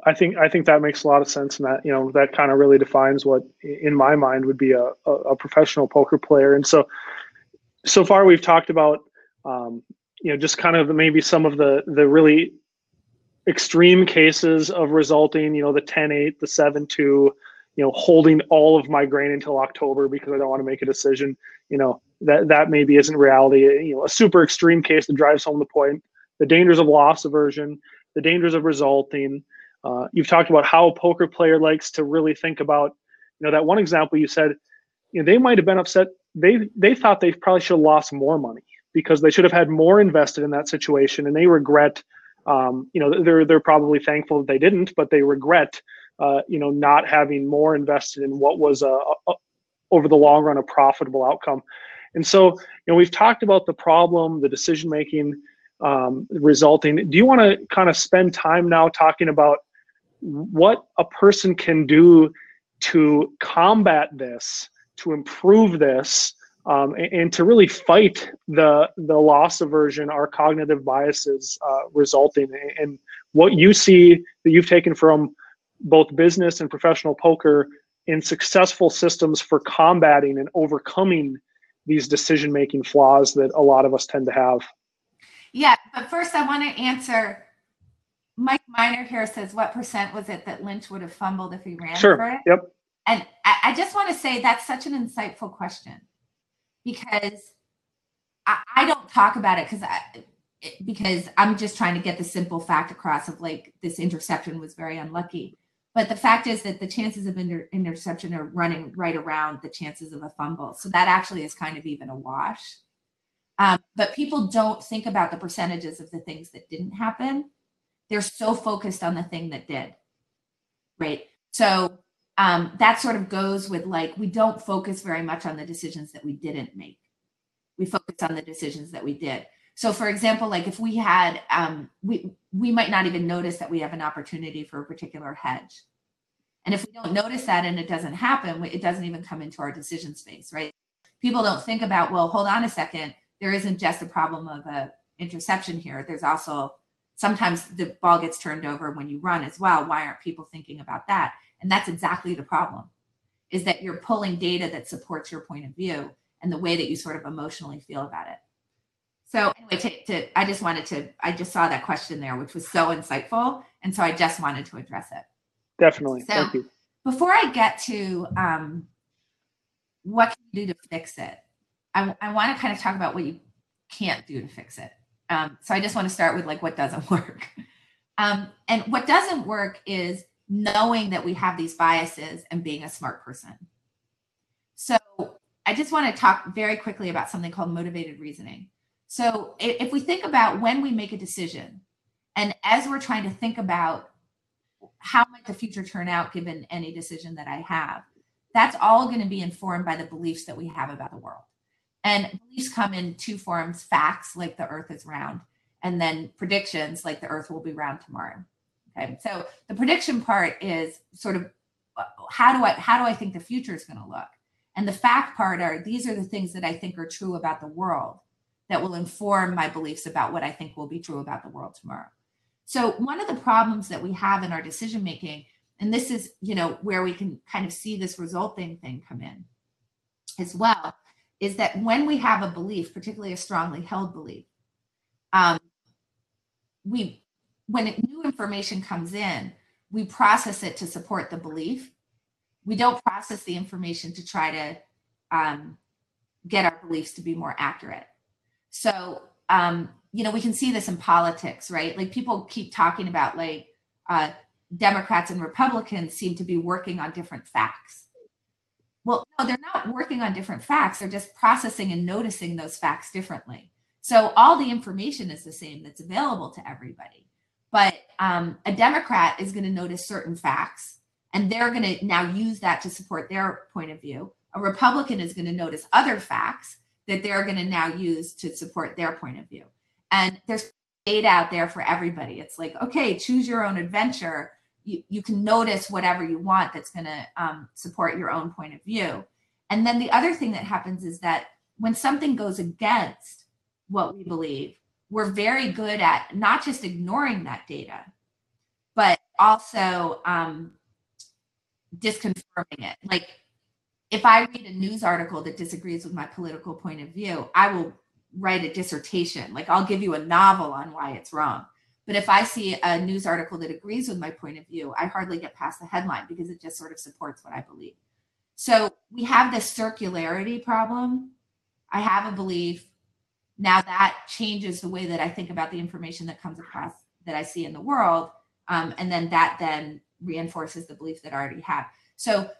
I think that makes a lot of sense, and that that kind of really defines what, in my mind, would be a professional poker player. And so far we've talked about just kind of maybe some of the really extreme cases of resulting, the 10-8, the 7-2, holding all of my grain until October because I don't want to make a decision. That maybe isn't reality. A super extreme case that drives home the point: the dangers of loss aversion, the dangers of resulting. You've talked about how a poker player likes to really think about, that one example you said, they might have been upset. They thought they probably should have lost more money because they should have had more invested in that situation, and they regret. They're probably thankful that they didn't, but they regret, not having more invested in what was over the long run a profitable outcome. And so, we've talked about the problem, the decision making, resulting. Do you want to kind of spend time now talking about what a person can do to combat this, to improve this, and to really fight the loss aversion, our cognitive biases resulting, and what you see that you've taken from both business and professional poker in successful systems for combating and overcoming these decision-making flaws that a lot of us tend to have. Yeah, but first I want to answer. Mike Miner here says, what percent was it that Lynch would have fumbled if he ran Sure. for it? Yep. And I just want to say that's such an insightful question, because I don't talk about it because I'm just trying to get the simple fact across of like this interception was very unlucky. But the fact is that the chances of interception are running right around the chances of a fumble. So that actually is kind of even a wash. But people don't think about the percentages of the things that didn't happen. They're so focused on the thing that did, right? So that sort of goes with like, we don't focus very much on the decisions that we didn't make. We focus on the decisions that we did. So for example, like if we had, we might not even notice that we have an opportunity for a particular hedge. And if we don't notice that and it doesn't happen, it doesn't even come into our decision space, right? People don't think about, well, hold on a second. There isn't just a problem of a interception here. There's also, sometimes the ball gets turned over when you run as well. Why aren't people thinking about that? And that's exactly the problem, is that you're pulling data that supports your point of view and the way that you sort of emotionally feel about it. So anyway, I just saw that question there, which was so insightful. And so I just wanted to address it. Definitely. So thank you. Before I get to what can you do to fix it, I want to kind of talk about what you can't do to fix it. So I just want to start with like what doesn't work. And what doesn't work is knowing that we have these biases and being a smart person. So I just want to talk very quickly about something called motivated reasoning. So if we think about when we make a decision, and as we're trying to think about how might the future turn out given any decision that I have, that's all going to be informed by the beliefs that we have about the world. And beliefs come in two forms: facts, like the earth is round, and then predictions, like the earth will be round tomorrow. Okay, so the prediction part is sort of how do I think the future is going to look? And the fact part are, these are the things that I think are true about the world that will inform my beliefs about what I think will be true about the world tomorrow. So one of the problems that we have in our decision making, and this is, where we can kind of see this resulting thing come in as well, is that when we have a belief, particularly a strongly held belief, when new information comes in, we process it to support the belief. We don't process the information to try to get our beliefs to be more accurate. So, we can see this in politics, right? Like people keep talking about like Democrats and Republicans seem to be working on different facts. Well, no, they're not working on different facts. They're just processing and noticing those facts differently. So all the information is the same that's available to everybody. But a Democrat is going to notice certain facts, and they're going to now use that to support their point of view. A Republican is going to notice other facts that they're going to now use to support their point of view. And there's data out there for everybody. It's like, okay, choose your own adventure. You can notice whatever you want that's going to support your own point of view. And then the other thing that happens is that when something goes against what we believe, we're very good at not just ignoring that data, but also disconfirming it. Like if I read a news article that disagrees with my political point of view, I will write a dissertation. Like I'll give you a novel on why it's wrong. But if I see a news article that agrees with my point of view, I hardly get past the headline because it just sort of supports what I believe. So we have this circularity problem. I have a belief. Now that changes the way that I think about the information that comes across that I see in the world. And then that then reinforces the belief that I already have. So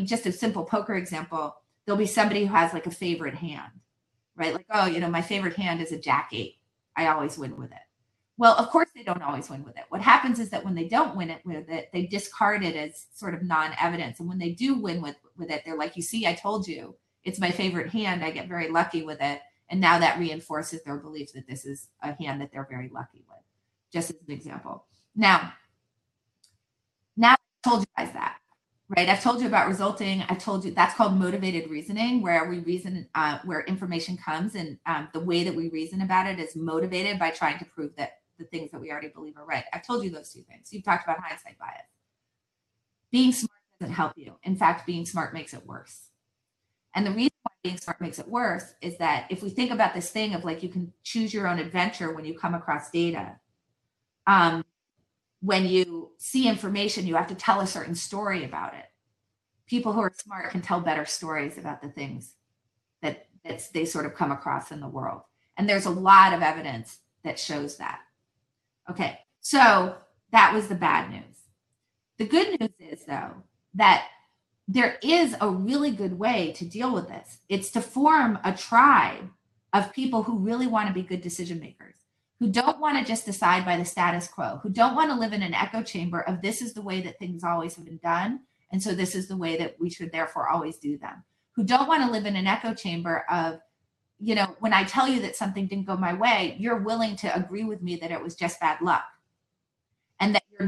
just a simple poker example, there'll be somebody who has like a favorite hand, right? Like, oh, my favorite hand is a Jack-8. I always win with it. Well, of course they don't always win with it. What happens is that when they don't win it with it, they discard it as sort of non-evidence. And when they do win with it, they're like, you see, I told you, it's my favorite hand. I get very lucky with it. And now that reinforces their belief that this is a hand that they're very lucky with, just as an example. Now I told you guys that, right? I've told you about resulting. I told you that's called motivated reasoning, where we reason, where information comes, and the way that we reason about it is motivated by trying to prove that the things that we already believe are right. I've told you those two things. You've talked about hindsight bias. being smart doesn't help you. In fact, being smart makes it worse. And the reason why being smart makes it worse is that if we think about this thing of like, you can choose your own adventure when you come across data. When you see information, you have to tell a certain story about it. People who are smart can tell better stories about the things that they sort of come across in the world. And there's a lot of evidence that shows that. Okay, so that was the bad news. The good news is, though, that there is a really good way to deal with this. It's to form a tribe of people who really want to be good decision makers, who don't want to just decide by the status quo, who don't want to live in an echo chamber of this is the way that things always have been done, and so this is the way that we should therefore always do them, who don't want to live in an echo chamber of, you know, when I tell you that something didn't go my way, you're willing to agree with me that it was just bad luck, and that you're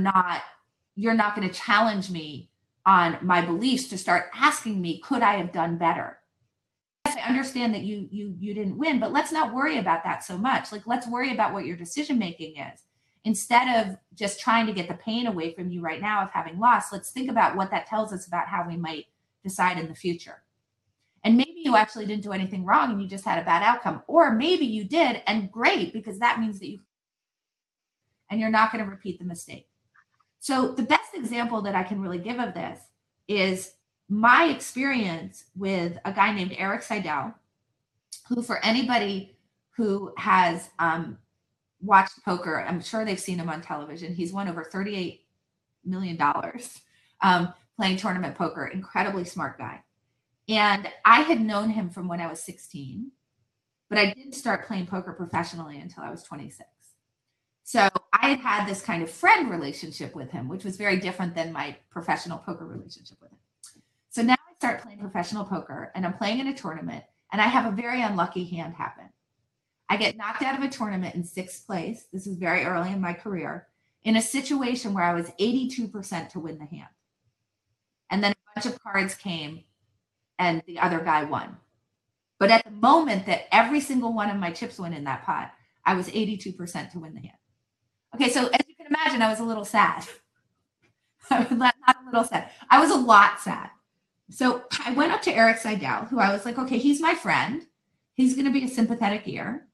not going to challenge me on my beliefs to start asking me, could I have done better? Yes, I understand that you didn't win, but let's not worry about that so much. Like, let's worry about what your decision making is. Instead of just trying to get the pain away from you right now of having lost, let's think about what that tells us about how we might decide in the future. And maybe you actually didn't do anything wrong and you just had a bad outcome. Or maybe you did, and great, because that means that you're not going to repeat the mistake. So the best example that I can really give of this is my experience with a guy named Eric Seidel, who, for anybody who has watched poker, I'm sure they've seen him on television. He's won over $38 million playing tournament poker. Incredibly smart guy. And I had known him from when I was 16, but I didn't start playing poker professionally until I was 26. So I had had this kind of friend relationship with him, which was very different than my professional poker relationship with him. So now I start playing professional poker, and I'm playing in a tournament, and I have a very unlucky hand happen. I get knocked out of a tournament in 6th place. This is very early in my career, in a situation where I was 82% to win the hand. And then a bunch of cards came, and the other guy won. But at the moment that every single one of my chips went in that pot, I was 82% to win the hand. Okay, so as you can imagine, I was a little sad. Not a little sad. I was a lot sad. So I went up to Eric Seidel, who I was like, okay, he's my friend. He's going to be a sympathetic ear.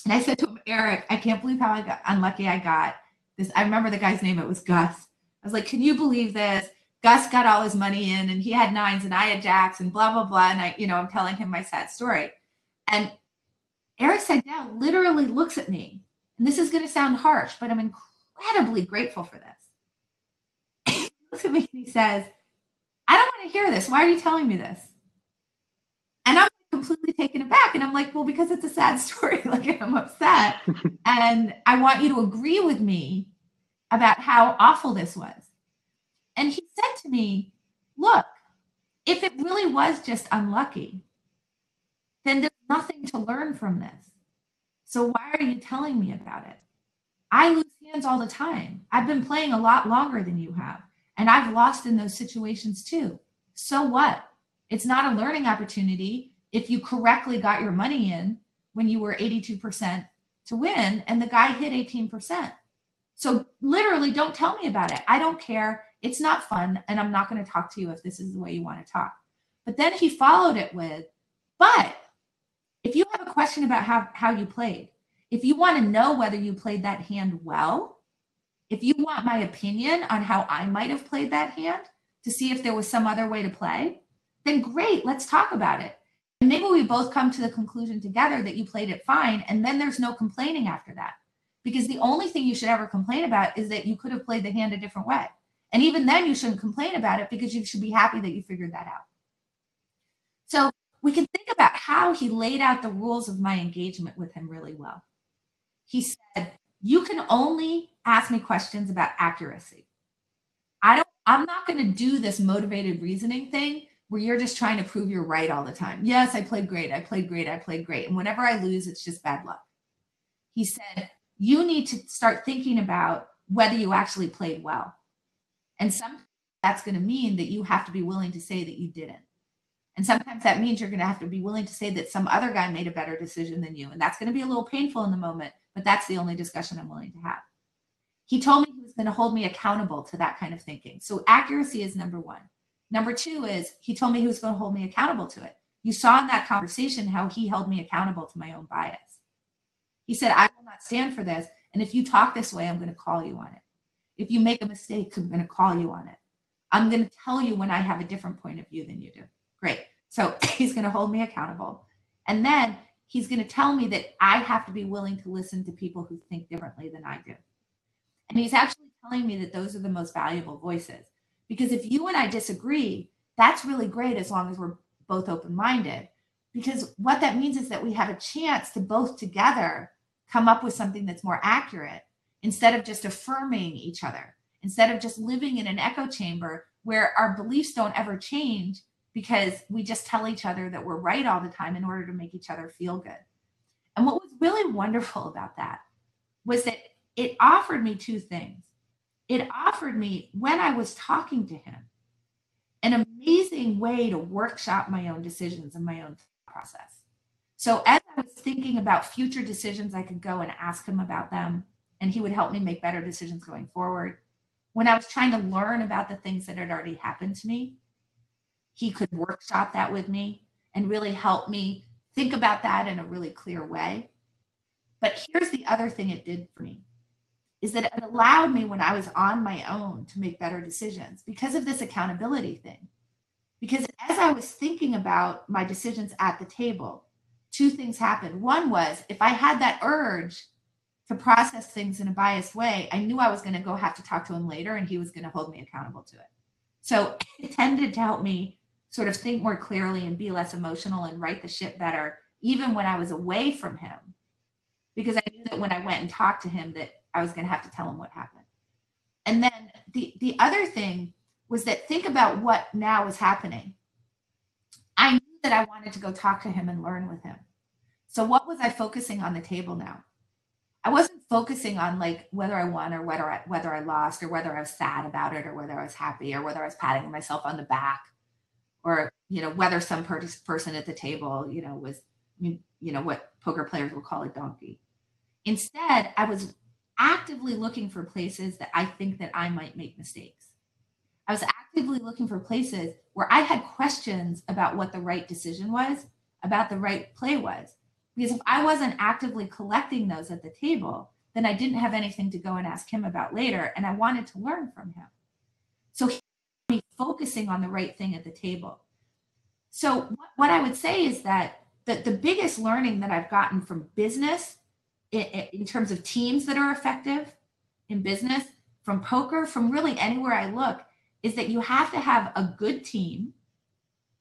And I said to him, Eric, I can't believe how unlucky I got this. I remember the guy's name. It was Gus. I was like, can you believe this? Gus got all his money in, and he had 9s and I had jacks and blah, blah, blah. And I'm telling him my sad story. And Eric Seidel literally looks at me. And this is going to sound harsh, but I'm incredibly grateful for this. He looks at me and he says, I don't want to hear this. Why are you telling me this? And I'm completely taken aback. And I'm like, well, because it's a sad story. Like, I'm upset. And I want you to agree with me about how awful this was. And he said to me, look, if it really was just unlucky, then there's nothing to learn from this. So why are you telling me about it? I lose hands all the time. I've been playing a lot longer than you have. And I've lost in those situations too. So what? It's not a learning opportunity if you correctly got your money in when you were 82% to win and the guy hit 18%. So literally, don't tell me about it. I don't care. It's not fun. And I'm not going to talk to you if this is the way you want to talk. But then he followed it with, but if you have a question about how you played, if you want to know whether you played that hand well, if you want my opinion on how I might have played that hand to see if there was some other way to play, then great, let's talk about it. And maybe we both come to the conclusion together that you played it fine, and then there's no complaining after that. Because the only thing you should ever complain about is that you could have played the hand a different way. And even then you shouldn't complain about it because you should be happy that you figured that out. So we can think about how he laid out the rules of my engagement with him really well. He said, you can only ask me questions about accuracy. I'm not going to do this motivated reasoning thing where you're just trying to prove you're right all the time. Yes, I played great. I played great. I played great. And whenever I lose, it's just bad luck. He said, you need to start thinking about whether you actually played well. And sometimes that's going to mean that you have to be willing to say that you didn't. And sometimes that means you're going to have to be willing to say that some other guy made a better decision than you. And that's going to be a little painful in the moment, but that's the only discussion I'm willing to have. He told me he was going to hold me accountable to that kind of thinking. So accuracy is number one. Number two is he told me he was going to hold me accountable to it. You saw in that conversation how he held me accountable to my own bias. He said, I will not stand for this. And if you talk this way, I'm going to call you on it. If you make a mistake, I'm going to call you on it. I'm going to tell you when I have a different point of view than you do. Great. So he's going to hold me accountable. And then he's going to tell me that I have to be willing to listen to people who think differently than I do. And he's actually telling me that those are the most valuable voices. Because if you and I disagree, that's really great as long as we're both open-minded. Because what that means is that we have a chance to both together come up with something that's more accurate instead of just affirming each other, instead of just living in an echo chamber where our beliefs don't ever change because we just tell each other that we're right all the time in order to make each other feel good. And what was really wonderful about that was that it offered me two things. It offered me, when I was talking to him, an amazing way to workshop my own decisions and my own process. So as I was thinking about future decisions, I could go and ask him about them, and he would help me make better decisions going forward. When I was trying to learn about the things that had already happened to me, he could workshop that with me and really help me think about that in a really clear way. But here's the other thing it did for me, is that it allowed me, when I was on my own, to make better decisions because of this accountability thing. Because as I was thinking about my decisions at the table, two things happened. One was, if I had that urge to process things in a biased way, I knew I was going to go have to talk to him later, and he was going to hold me accountable to it. So it tended to help me sort of think more clearly and be less emotional and right the ship better, even when I was away from him, because I knew that when I went and talked to him that I was going to have to tell him what happened. And then the other thing was that, think about what now is happening. I knew that I wanted to go talk to him and learn with him. So what was I focusing on the table now? I wasn't focusing on like whether I won or whether I lost, or whether I was sad about it, or whether I was happy, or whether I was patting myself on the back, or whether some person at the table was what poker players will call a donkey. Instead, I was actively looking for places that I think that I might make mistakes. I was actively looking for places where I had questions about what the right decision was, about the right play was. Because if I wasn't actively collecting those at the table, then I didn't have anything to go and ask him about later, and I wanted to learn from him. So he had me focusing on the right thing at the table. So what I would say is that the biggest learning that I've gotten from business, in terms of teams that are effective in business, from poker, from really anywhere I look, is that you have to have a good team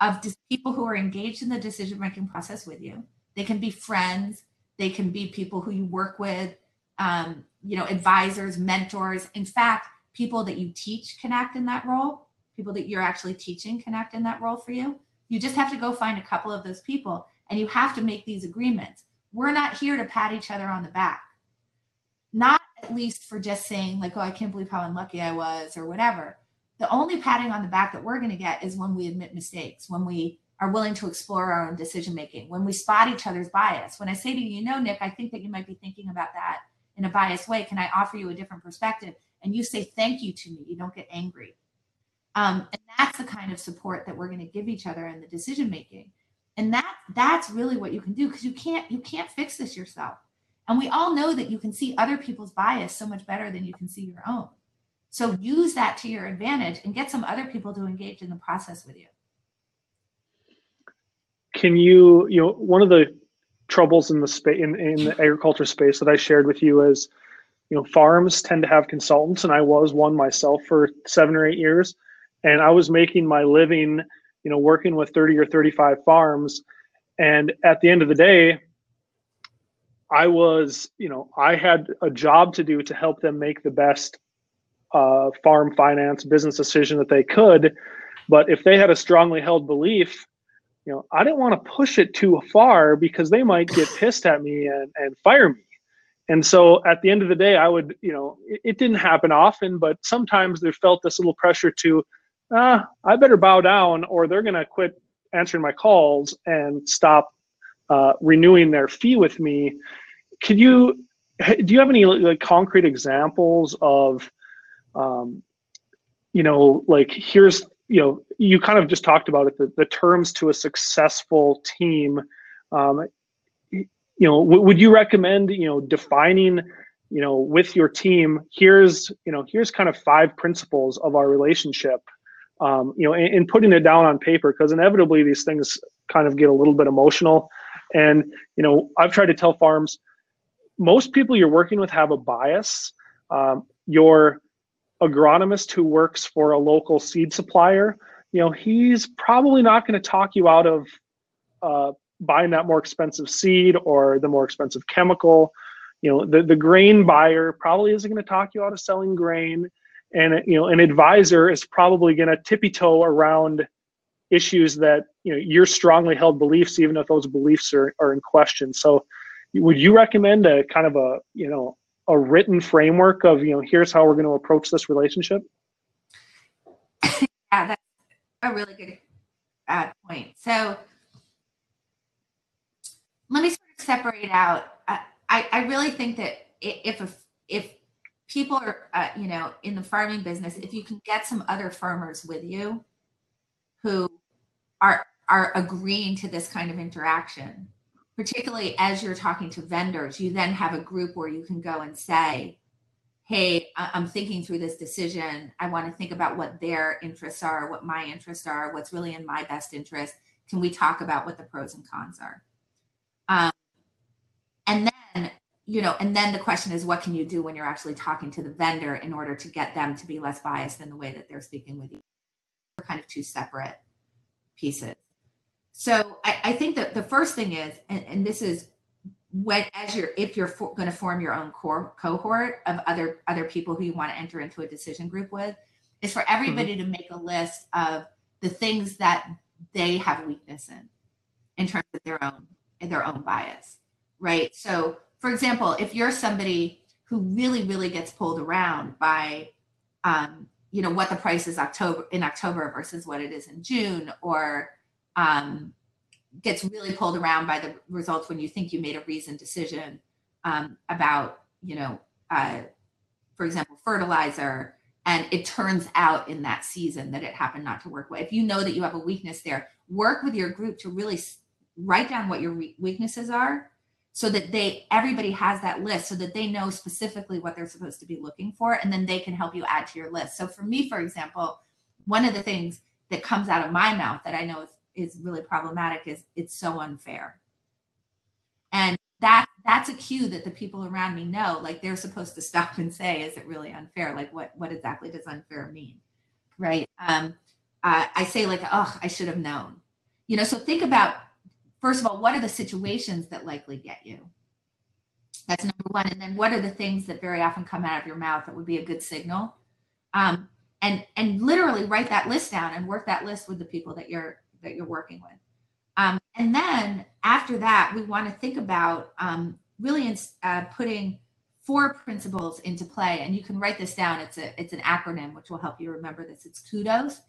of people who are engaged in the decision-making process with you. They can be friends. They can be people who you work with, advisors, mentors. In fact, people that you teach can act in that role. People that you're actually teaching can act in that role for you. You just have to go find a couple of those people, and you have to make these agreements. We're not here to pat each other on the back. Not at least for just saying like, oh, I can't believe how unlucky I was or whatever. The only patting on the back that we're going to get is when we admit mistakes, when we are willing to explore our own decision-making, when we spot each other's bias. When I say to you, Nick, I think that you might be thinking about that in a biased way. Can I offer you a different perspective? And you say thank you to me. You don't get angry. And that's the kind of support that we're going to give each other in the decision-making. And that's really what you can do, because you can't fix this yourself. And we all know that you can see other people's bias so much better than you can see your own. So use that to your advantage and get some other people to engage in the process with you. Can you, one of the troubles in the space, in the agriculture space that I shared with you is, farms tend to have consultants, and I was one myself for 7 or 8 years, and I was making my living, working with 30 or 35 farms. And at the end of the day, I was, I had a job to do to help them make the best farm finance business decision that they could. But if they had a strongly held belief, I didn't want to push it too far because they might get pissed at me and fire me. And so at the end of the day, I would, it didn't happen often, but sometimes there felt this little pressure to, I better bow down or they're going to quit answering my calls and stop renewing their fee with me. Could you do you have any like concrete examples of, like here's, you kind of just talked about it, the terms to a successful team. Would you recommend, defining, with your team, here's kind of 5 principles of our relationship, and putting it down on paper, because inevitably these things kind of get a little bit emotional. And, I've tried to tell farms, most people you're working with have a bias. Your agronomist who works for a local seed supplier, he's probably not going to talk you out of buying that more expensive seed or the more expensive chemical. The grain buyer probably isn't going to talk you out of selling grain. And, an advisor is probably going to tippy toe around issues that, your strongly held beliefs, even if those beliefs are in question. So would you recommend a kind of a written framework of, here's how we're going to approach this relationship? Yeah, that's a really good point. So let me sort of separate out. I really think that if people are, in the farming business, if you can get some other farmers with you who are agreeing to this kind of interaction, particularly as you're talking to vendors, you then have a group where you can go and say, hey, I'm thinking through this decision. I want to think about what their interests are, what my interests are, what's really in my best interest. Can we talk about what the pros and cons are? And then the question is, what can you do when you're actually talking to the vendor in order to get them to be less biased in the way that they're speaking with you? They're kind of 2 separate pieces. So I think that the first thing is, and this is if you're going to form your own cohort of other people who you want to enter into a decision group with, is for everybody to make a list of the things that they have weakness in terms of their own bias, right? So, for example, if you're somebody who really, really gets pulled around by, what the price is in October versus what it is in June, or gets really pulled around by the results when you think you made a reasoned decision about, for example, fertilizer, and it turns out in that season that it happened not to work well. If you know that you have a weakness there, work with your group to really write down what your weaknesses are, so that everybody has that list, so that they know specifically what they're supposed to be looking for, and then they can help you add to your list. So for me, for example, one of the things that comes out of my mouth that I know is really problematic is, it's so unfair. And that's a cue that the people around me know, like they're supposed to stop and say, is it really unfair? Like what exactly does unfair mean? Right. I say like, oh, I should have known, so think about, first of all, what are the situations that likely get you? That's number one. And then what are the things that very often come out of your mouth that would be a good signal? And literally write that list down and work that list with the people that you're working with. And then after that, we want to think about really putting 4 principles into play. And you can write this down. It's an acronym which will help you remember this. It's CUDOS,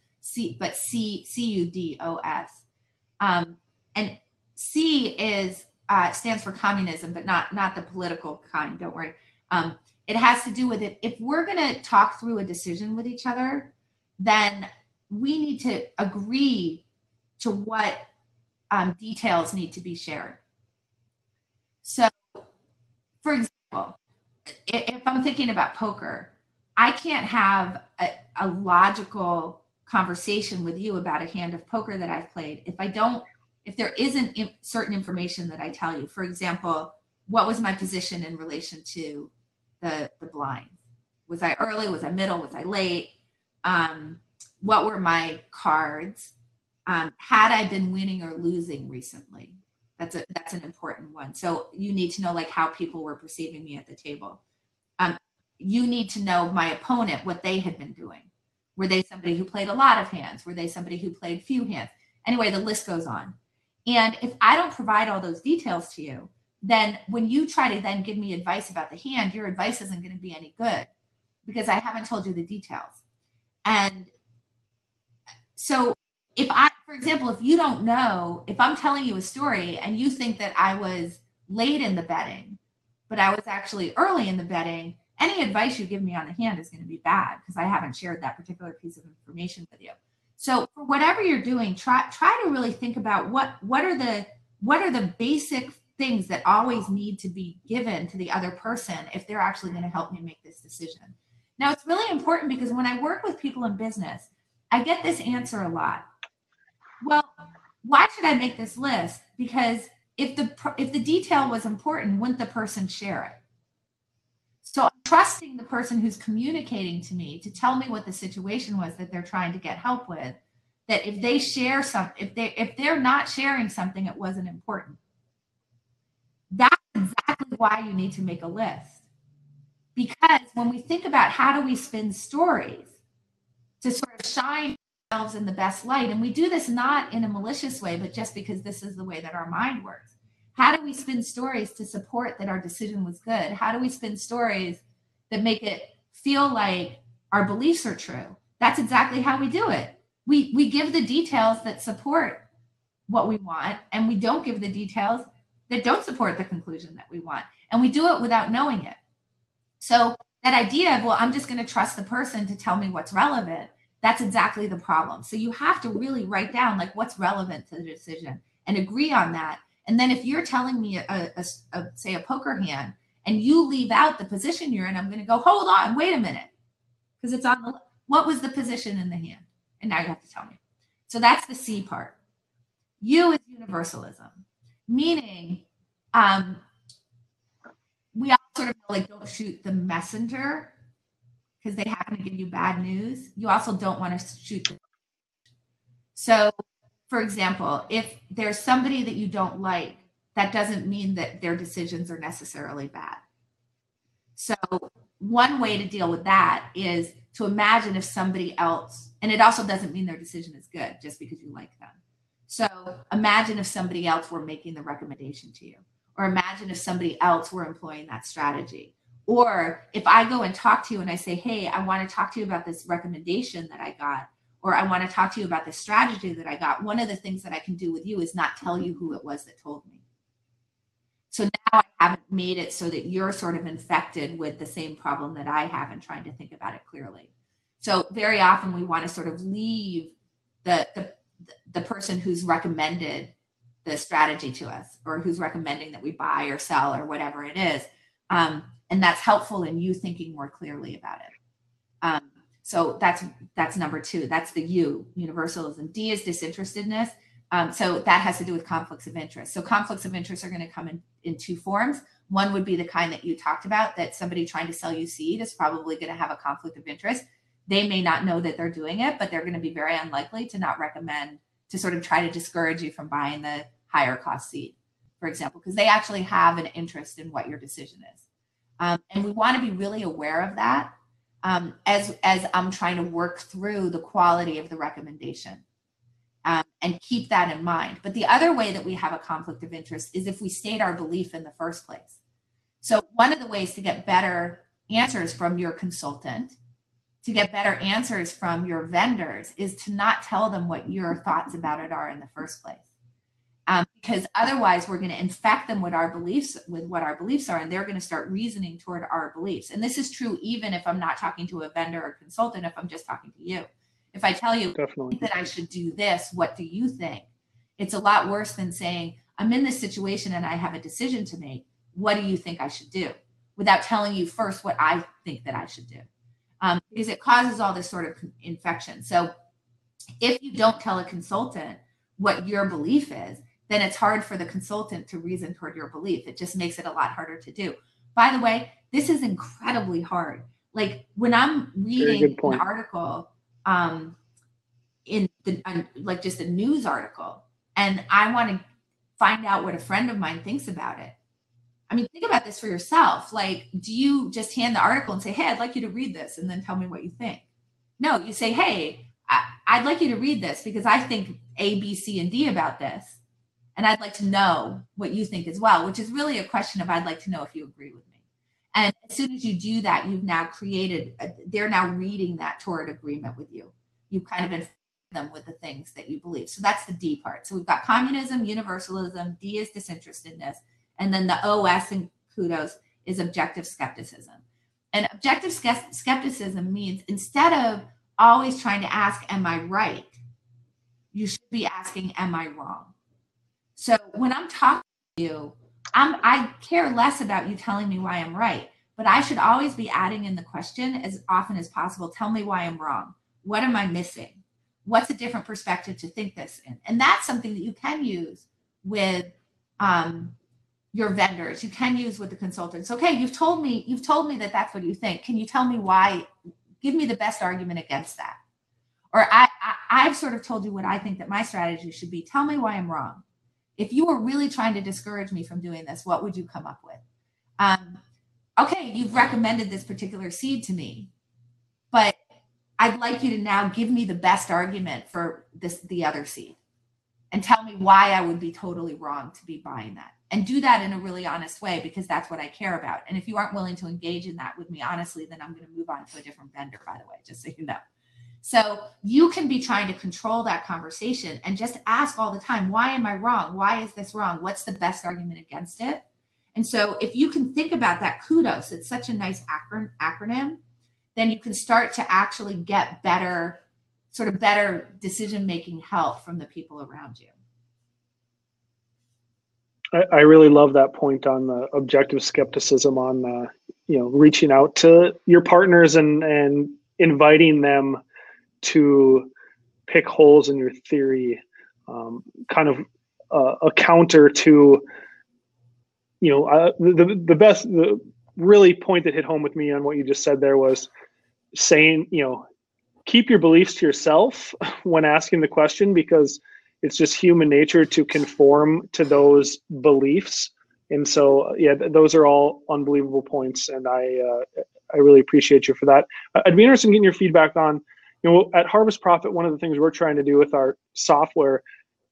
CUDOS. And C stands for communism, but not the political kind. Don't worry. It has to do with it. If we're going to talk through a decision with each other, then we need to agree to what details need to be shared. So, for example, if I'm thinking about poker, I can't have a logical conversation with you about a hand of poker that I've played if there isn't certain information that I tell you. For example, what was my position in relation to the blind? Was I early? Was I middle? Was I late? What were my cards? Had I been winning or losing recently? That's an important one. So you need to know like how people were perceiving me at the table. You need to know my opponent, what they had been doing. Were they somebody who played a lot of hands? Were they somebody who played few hands? Anyway, the list goes on. And if I don't provide all those details to you, then when you try to then give me advice about the hand, your advice isn't going to be any good because I haven't told you the details. And so for example, if you don't know, if I'm telling you a story and you think that I was late in the betting, but I was actually early in the betting, any advice you give me on the hand is going to be bad because I haven't shared that particular piece of information with you. So for whatever you're doing, try to really think about what are the basic things that always need to be given to the other person if they're actually going to help me make this decision. Now, it's really important because when I work with people in business, I get this answer a lot. Well, why should I make this list? Because if the detail was important, wouldn't the person share it? So I'm trusting the person who's communicating to me to tell me what the situation was that they're trying to get help with, that if they share something, if they're not sharing something, it wasn't important. That's exactly why you need to make a list. Because when we think about how do we spin stories to sort of shine ourselves in the best light, and we do this not in a malicious way, but just because this is the way that our mind works. How do we spin stories to support that our decision was good? How do we spin stories that make it feel like our beliefs are true? That's exactly how we do it. We give the details that support what we want, and we don't give the details that don't support the conclusion that we want. And we do it without knowing it. So that idea of, well, I'm just going to trust the person to tell me what's relevant, that's exactly the problem. So you have to really write down like what's relevant to the decision and agree on that. And then if you're telling me say a poker hand and you leave out the position you're in, I'm going to go, hold on, wait a minute. Because it's on what was the position in the hand? And now you have to tell me. So that's the C part. U is universalism, meaning we all sort of know, like, don't shoot the messenger because they happen to give you bad news. You also don't want to shoot the. So, for example, if there's somebody that you don't like, that doesn't mean that their decisions are necessarily bad. So one way to deal with that is to imagine if somebody else, and it also doesn't mean their decision is good just because you like them. So imagine if somebody else were making the recommendation to you, or imagine if somebody else were employing that strategy. Or if I go and talk to you and I say, hey, I want to talk to you about this recommendation that I got, or I want to talk to you about this strategy that I got, one of the things that I can do with you is not tell you who it was that told me. So now I haven't made it so that you're sort of infected with the same problem that I have and trying to think about it clearly. So very often we want to sort of leave the person who's recommended the strategy to us, or who's recommending that we buy or sell or whatever it is. And that's helpful in you thinking more clearly about it. So that's number 2. That's the U, universalism. D is disinterestedness. So that has to do with conflicts of interest. So conflicts of interest are going to come in 2 forms. One would be the kind that you talked about, that somebody trying to sell you seed is probably going to have a conflict of interest. They may not know that they're doing it, but they're going to be very unlikely to not recommend, to sort of try to discourage you from buying the higher cost seed, for example, because they actually have an interest in what your decision is. And we want to be really aware of that as I'm trying to work through the quality of the recommendation. And keep that in mind. But the other way that we have a conflict of interest is if we state our belief in the first place. So one of the ways to get better answers from your consultant, to get better answers from your vendors, is to not tell them what your thoughts about it are in the first place. Because otherwise we're going to infect them with our beliefs, with what our beliefs are, and they're going to start reasoning toward our beliefs. And this is true even if I'm not talking to a vendor or consultant, if I'm just talking to you. If I tell you that I should do this, what do you think? It's a lot worse than saying, I'm in this situation and I have a decision to make. What do you think I should do? Without telling you first what I think that I should do. Because it causes all this sort of infection. So if you don't tell a consultant what your belief is, then it's hard for the consultant to reason toward your belief. It just makes it a lot harder to do. By the way, this is incredibly hard. Like when I'm reading an article, in the, like just a news article, and I want to find out what a friend of mine thinks about it. I mean, think about this for yourself. Like, do you just hand the article and say, hey, I'd like you to read this, and then tell me what you think? No, you say, hey, I'd like you to read this because I think A, B, C, and D about this. And I'd like to know what you think as well, which is really a question of, I'd like to know if you agree with me. And as soon as you do that, you've now created, they're now reading that toward agreement with you. You've kind of infected them with the things that you believe. So that's the D part. So we've got communism, universalism, D is disinterestedness. And then the OS and kudos is objective skepticism. And objective skepticism means instead of always trying to ask, am I right? You should be asking, am I wrong? So when I'm talking to you, I care less about you telling me why I'm right, but I should always be adding in the question as often as possible. Tell me why I'm wrong. What am I missing? What's a different perspective to think this in? And that's something that you can use with your vendors. You can use with the consultants. Okay, you've told me that that's what you think. Can you tell me why? Give me the best argument against that. Or I've sort of told you what I think that my strategy should be. Tell me why I'm wrong. If you were really trying to discourage me from doing this, what would you come up with? Okay, you've recommended this particular seed to me, but I'd like you to now give me the best argument for the other seed and tell me why I would be totally wrong to be buying that. And do that in a really honest way, because that's what I care about. And if you aren't willing to engage in that with me honestly, then I'm going to move on to a different vendor, by the way, just so you know. So you can be trying to control that conversation and just ask all the time, why am I wrong? Why is this wrong? What's the best argument against it? And so if you can think about that, kudos, it's such a nice acronym, then you can start to actually get better decision-making help from the people around you. I really love that point on the objective skepticism on, reaching out to your partners and inviting them to pick holes in your theory, kind of a counter to, the really point that hit home with me on what you just said there was saying, keep your beliefs to yourself when asking the question, because it's just human nature to conform to those beliefs. And so, those are all unbelievable points. And I really appreciate you for that. I'd be interested in getting your feedback on, at Harvest Profit, one of the things we're trying to do with our software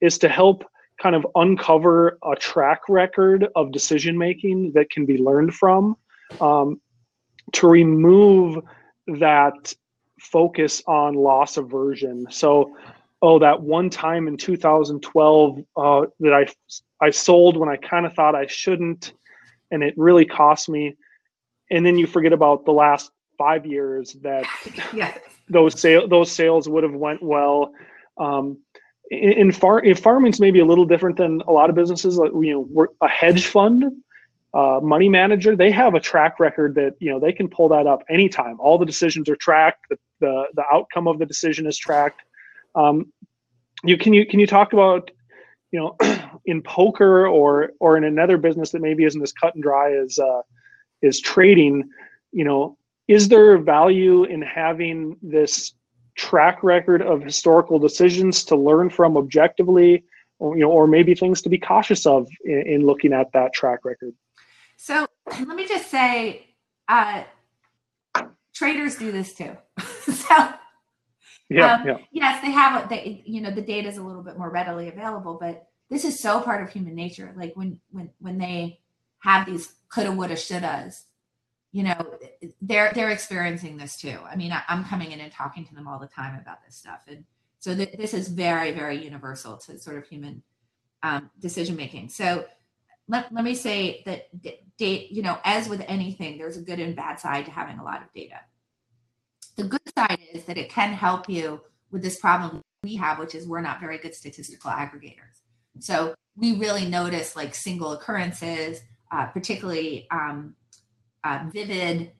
is to help kind of uncover a track record of decision-making that can be learned from, to remove that focus on loss aversion. So, that one time in 2012 that I sold when I kind of thought I shouldn't, and it really cost me. And then you forget about the last 5 years that those sales would have went well. Farming's maybe a little different than a lot of businesses. Like, we're a hedge fund, money manager. They have a track record that they can pull that up anytime. All the decisions are tracked. The outcome of the decision is tracked. Can you talk about in poker or in another business that maybe isn't as cut and dry as trading? Is there value in having this track record of historical decisions to learn from objectively, or maybe things to be cautious of in looking at that track record? So let me just say, traders do this too. So yes, they have, the data is a little bit more readily available, but this is so part of human nature. Like when they have these coulda, woulda, shouldas, they're experiencing this too. I mean, I'm coming in and talking to them all the time about this stuff. And so this is very, very universal to sort of human decision-making. So let me say that, as with anything, there's a good and bad side to having a lot of data. The good side is that it can help you with this problem we have, which is we're not very good statistical aggregators. So we really notice like single occurrences, particularly vivid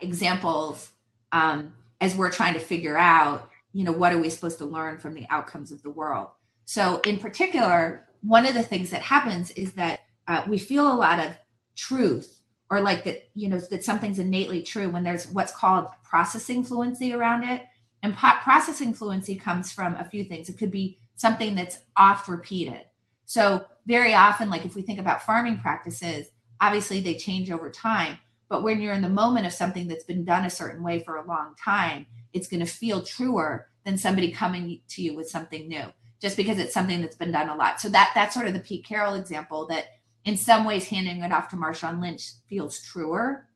examples, as we're trying to figure out, what are we supposed to learn from the outcomes of the world. So in particular, one of the things that happens is that we feel a lot of truth, or like that, that something's innately true when there's what's called processing fluency around it. And processing fluency comes from a few things. It could be something that's oft repeated. So very often, like if we think about farming practices, obviously they change over time, but when you're in the moment of something that's been done a certain way for a long time, it's going to feel truer than somebody coming to you with something new, just because it's something that's been done a lot. So that's sort of the Pete Carroll example, that in some ways handing it off to Marshawn Lynch feels truer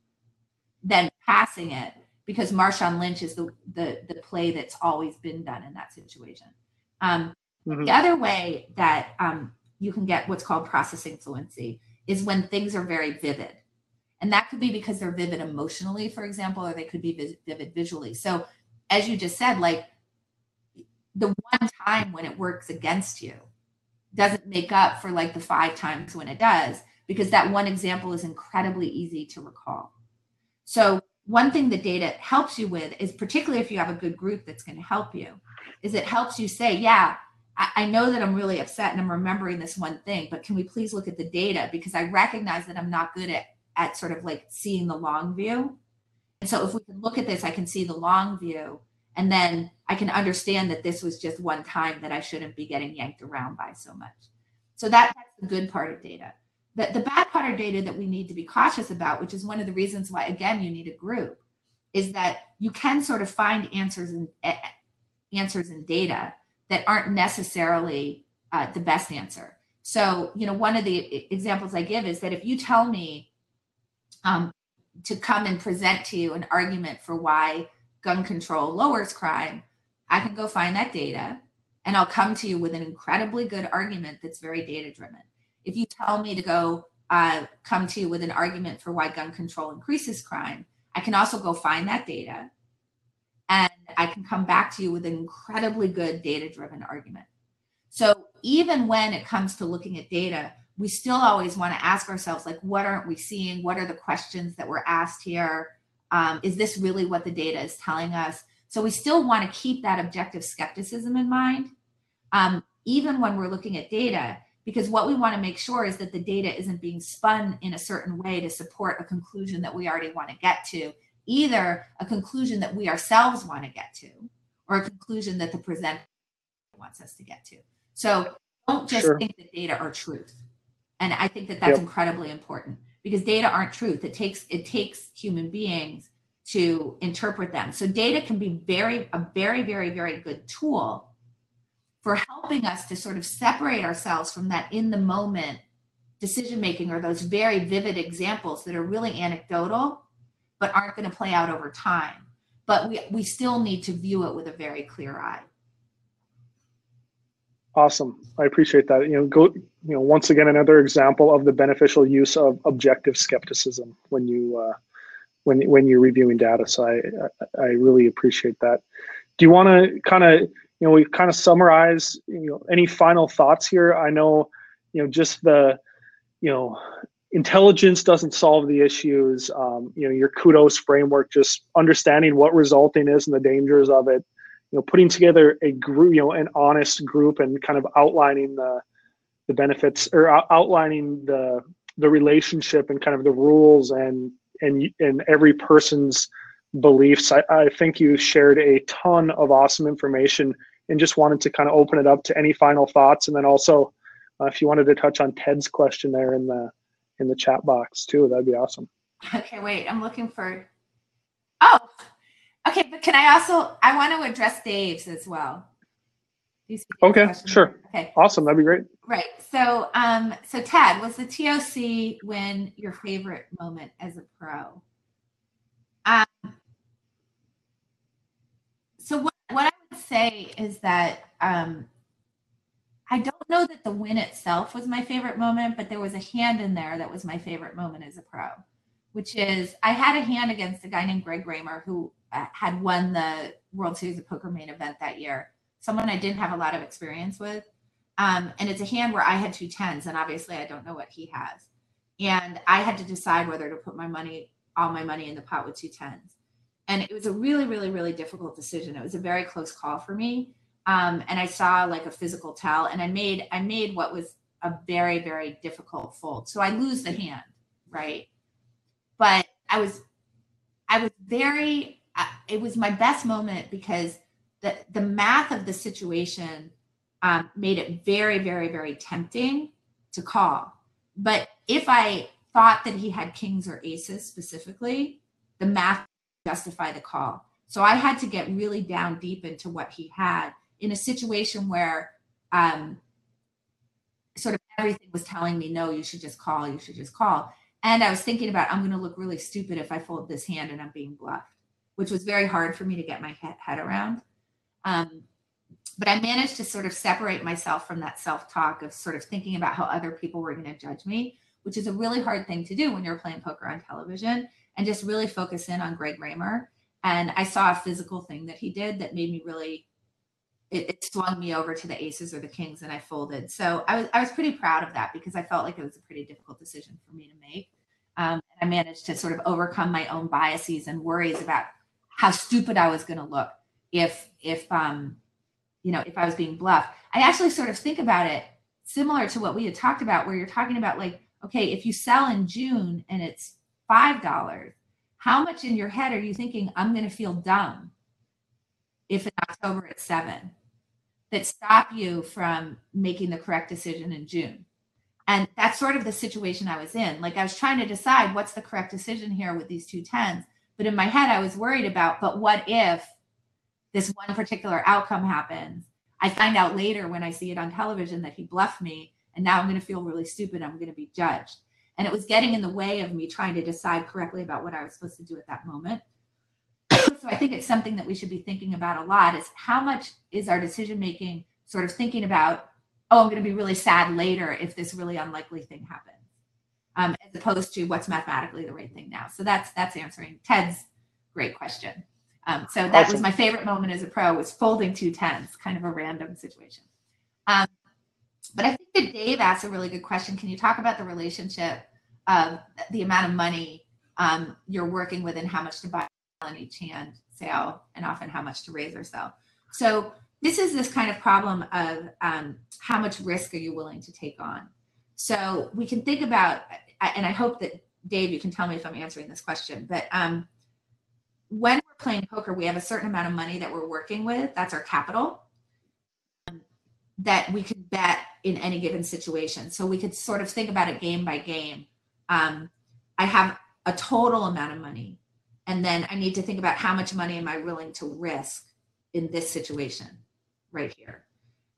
than passing it, because Marshawn Lynch is the play that's always been done in that situation. The other way that you can get what's called processing fluency is when things are very vivid. And that could be because they're vivid emotionally, for example, or they could be vivid visually. So as you just said, like the one time when it works against you doesn't make up for like the 5 times when it does, because that one example is incredibly easy to recall. So one thing the data helps you with is, particularly if you have a good group that's going to help you, is it helps you say, yeah, I know that I'm really upset and I'm remembering this one thing, but can we please look at the data? Because I recognize that I'm not good at sort of like seeing the long view. And so if we can look at this, I can see the long view, and then I can understand that this was just one time that I shouldn't be getting yanked around by so much. So that's the good part of data. The bad part of data that we need to be cautious about, which is one of the reasons why, again, you need a group, is that you can sort of find answers in data that aren't necessarily the best answer. So, you know, one of the examples I give is that if you tell me to come and present to you an argument for why gun control lowers crime, I can go find that data and I'll come to you with an incredibly good argument that's very data driven. If you tell me to go come to you with an argument for why gun control increases crime, I can also go find that data and I can come back to you with an incredibly good data-driven argument. So even when it comes to looking at data, we still always want to ask ourselves, like, what aren't we seeing? What are the questions that were asked here? Is this really what the data is telling us? So we still want to keep that objective skepticism in mind, even when we're looking at data, because what we want to make sure is that the data isn't being spun in a certain way to support a conclusion that we already want to get to, either a conclusion that we ourselves want to get to, or a conclusion that the presenter wants us to get to. So don't just think that data are truth. And I think that that's incredibly important, because data aren't truth. It takes human beings to interpret them. So data can be a very, very, very good tool for helping us to sort of separate ourselves from that in the moment decision making, or those very vivid examples that are really anecdotal but aren't going to play out over time. But we still need to view it with a very clear eye. Awesome. I appreciate that. Once again, another example of the beneficial use of objective skepticism when you're reviewing data. So I really appreciate that. Do you want to kind of, we kind of summarize, any final thoughts here? I know, just the, intelligence doesn't solve the issues. Your kudos framework, just understanding what resulting is and the dangers of it, putting together a group, an honest group, and kind of outlining the benefits, or outlining the relationship and kind of the rules and every person's beliefs. I think you shared a ton of awesome information, and just wanted to kind of open it up to any final thoughts. And then also, if you wanted to touch on Ted's question there in the chat box too, that'd be awesome. Okay, wait, I'm looking for, oh, okay, but I want to address Dave's as well. Okay, sure. Okay, awesome, that'd be great. Right. So, so Ted, was the TOC win your favorite moment as a pro? So what I would say is that I don't know that the win itself was my favorite moment, but there was a hand in there that was my favorite moment as a pro, which is I had a hand against a guy named Greg Raymer, who had won the World Series of Poker main event that year, someone I didn't have a lot of experience with. And it's a hand where I had 2 10s, and obviously I don't know what he has. And I had to decide whether to put all my money in the pot with 2 10s. And it was a really, really, really difficult decision. It was a very close call for me. And I saw like a physical tell, and I made what was a very, very difficult fold. So I lose the hand, right? But it was my best moment, because the math of the situation made it very, very, very tempting to call. But if I thought that he had kings or aces specifically, the math justify the call. So I had to get really down deep into what he had in a situation where sort of everything was telling me, no, you should just call, you should just call. And I was thinking about, I'm going to look really stupid if I fold this hand and I'm being bluffed, which was very hard for me to get my head around. But I managed to sort of separate myself from that self-talk of sort of thinking about how other people were going to judge me, which is a really hard thing to do when you're playing poker on television, and just really focus in on Greg Raymer. And I saw a physical thing that he did that made me really, it swung me over to the aces or the kings, and I folded. So I was pretty proud of that, because I felt like it was a pretty difficult decision for me to make. And I managed to sort of overcome my own biases and worries about how stupid I was going to look if I was being bluffed. I actually sort of think about it similar to what we had talked about, where you're talking about, like, okay, if you sell in June and it's $5, how much in your head are you thinking, I'm going to feel dumb if in October it's $7, that stop you from making the correct decision in June? And that's sort of the situation I was in. Like, I was trying to decide what's the correct decision here with these two tens. But in my head, I was worried about, but what if this one particular outcome happens? I find out later when I see it on television that he bluffed me, and now I'm going to feel really stupid. I'm going to be judged. And it was getting in the way of me trying to decide correctly about what I was supposed to do at that moment. So I think it's something that we should be thinking about a lot, is how much is our decision-making sort of thinking about, oh, I'm going to be really sad later if this really unlikely thing happens, as opposed to what's mathematically the right thing now. So that's answering Ted's great question. So that was my favorite moment as a pro, was folding two tens, kind of a random situation. But I think that Dave asked a really good question. Can you talk about the relationship of the amount of money you're working with and how much to buy on each hand, sale, and often how much to raise or sell? So this is this kind of problem of how much risk are you willing to take on? So we can think about, and I hope that, Dave, you can tell me if I'm answering this question, but when we're playing poker, we have a certain amount of money that we're working with. That's our capital, that we can bet in any given situation. So we could sort of think about it game by game. I have a total amount of money, and then I need to think about how much money am I willing to risk in this situation right here.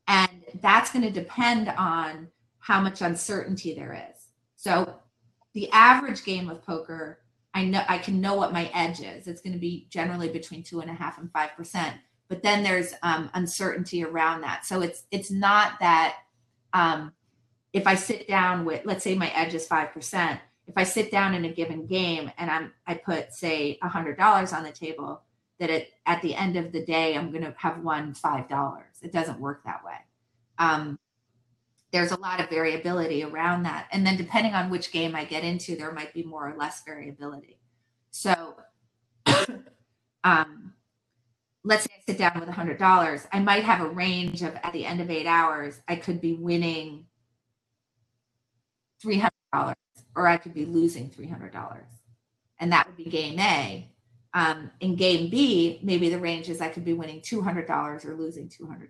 And that's going to depend on how much uncertainty there is. So the average game of poker, I can know what my edge is. It's going to be generally between 2.5% and 5%. But then there's uncertainty around that. So it's not that if I sit down with, let's say my edge is 5%, if I sit down in a given game and I put, say, $100 on the table, that at the end of the day, I'm going to have won $5. It doesn't work that way. There's a lot of variability around that. And then depending on which game I get into, there might be more or less variability. So let's say I sit down with $100. I might have a range of, at the end of 8 hours, I could be winning $300 or I could be losing $300. And that would be game A. In game B, maybe the range is I could be winning $200 or losing $200.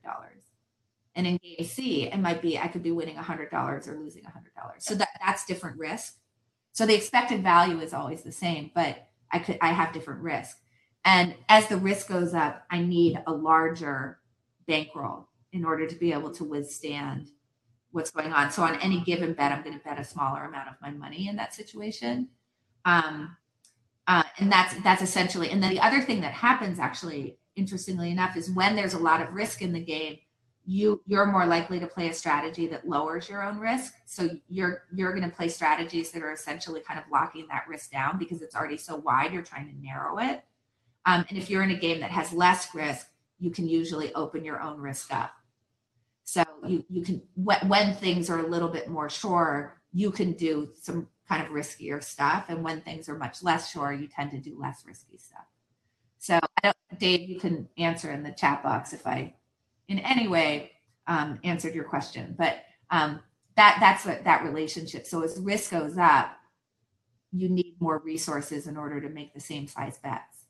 And in game C, it might be I could be winning $100 or losing $100. So that's different risk. So the expected value is always the same, but I have different risk. And as the risk goes up, I need a larger bankroll in order to be able to withstand what's going on. So on any given bet, I'm going to bet a smaller amount of my money in that situation. And that's essentially, and then the other thing that happens, actually, interestingly enough, is when there's a lot of risk in the game, you're more likely to play a strategy that lowers your own risk. So you're going to play strategies that are essentially kind of locking that risk down because it's already so wide, you're trying to narrow it. And if you're in a game that has less risk, you can usually open your own risk up. So you can, when things are a little bit more sure, you can do some kind of riskier stuff. And when things are much less sure, you tend to do less risky stuff. So Dave, you can answer in the chat box if I in any way answered your question, but that's that relationship. So as risk goes up, you need more resources in order to make the same size bets.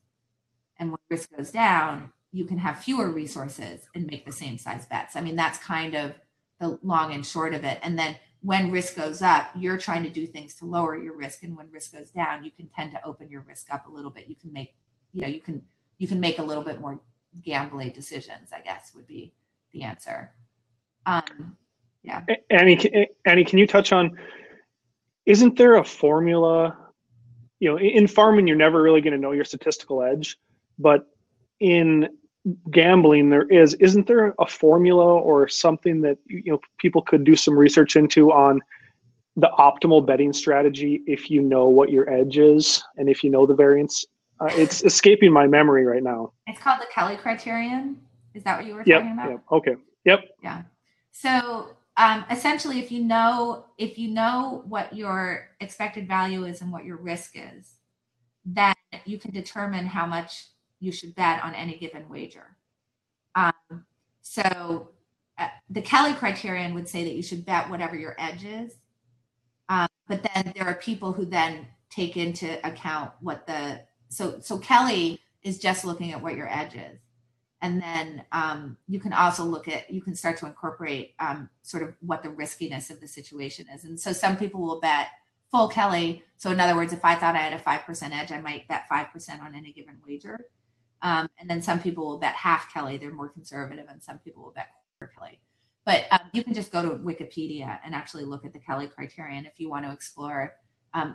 And when risk goes down, you can have fewer resources and make the same size bets. I mean, that's kind of the long and short of it. And then when risk goes up, you're trying to do things to lower your risk. And when risk goes down, you can tend to open your risk up a little bit. You can make, you can make a little bit more gambling decisions, I guess, would be the answer. Yeah. Annie, can you touch on, isn't there a formula, in farming, you're never really going to know your statistical edge, but in gambling isn't there a formula or something that, people could do some research into on the optimal betting strategy if you know what your edge is and if you know the variance. It's escaping my memory right now. It's called the Kelly criterion. Is that what you were Yep. talking about? Yep. Okay. Yep. Yeah. So essentially, if you know what your expected value is and what your risk is, then you can determine how much you should bet on any given wager. So the Kelly criterion would say that you should bet whatever your edge is. But then there are people who then take into account what so Kelly is just looking at what your edge is. And then you can also you can start to incorporate sort of what the riskiness of the situation is. And so some people will bet full Kelly. So in other words, if I thought I had a 5% edge, I might bet 5% on any given wager. And then some people will bet half Kelly. They're more conservative. And some people will bet quarter Kelly. But you can just go to Wikipedia and actually look at the Kelly criterion if you want to explore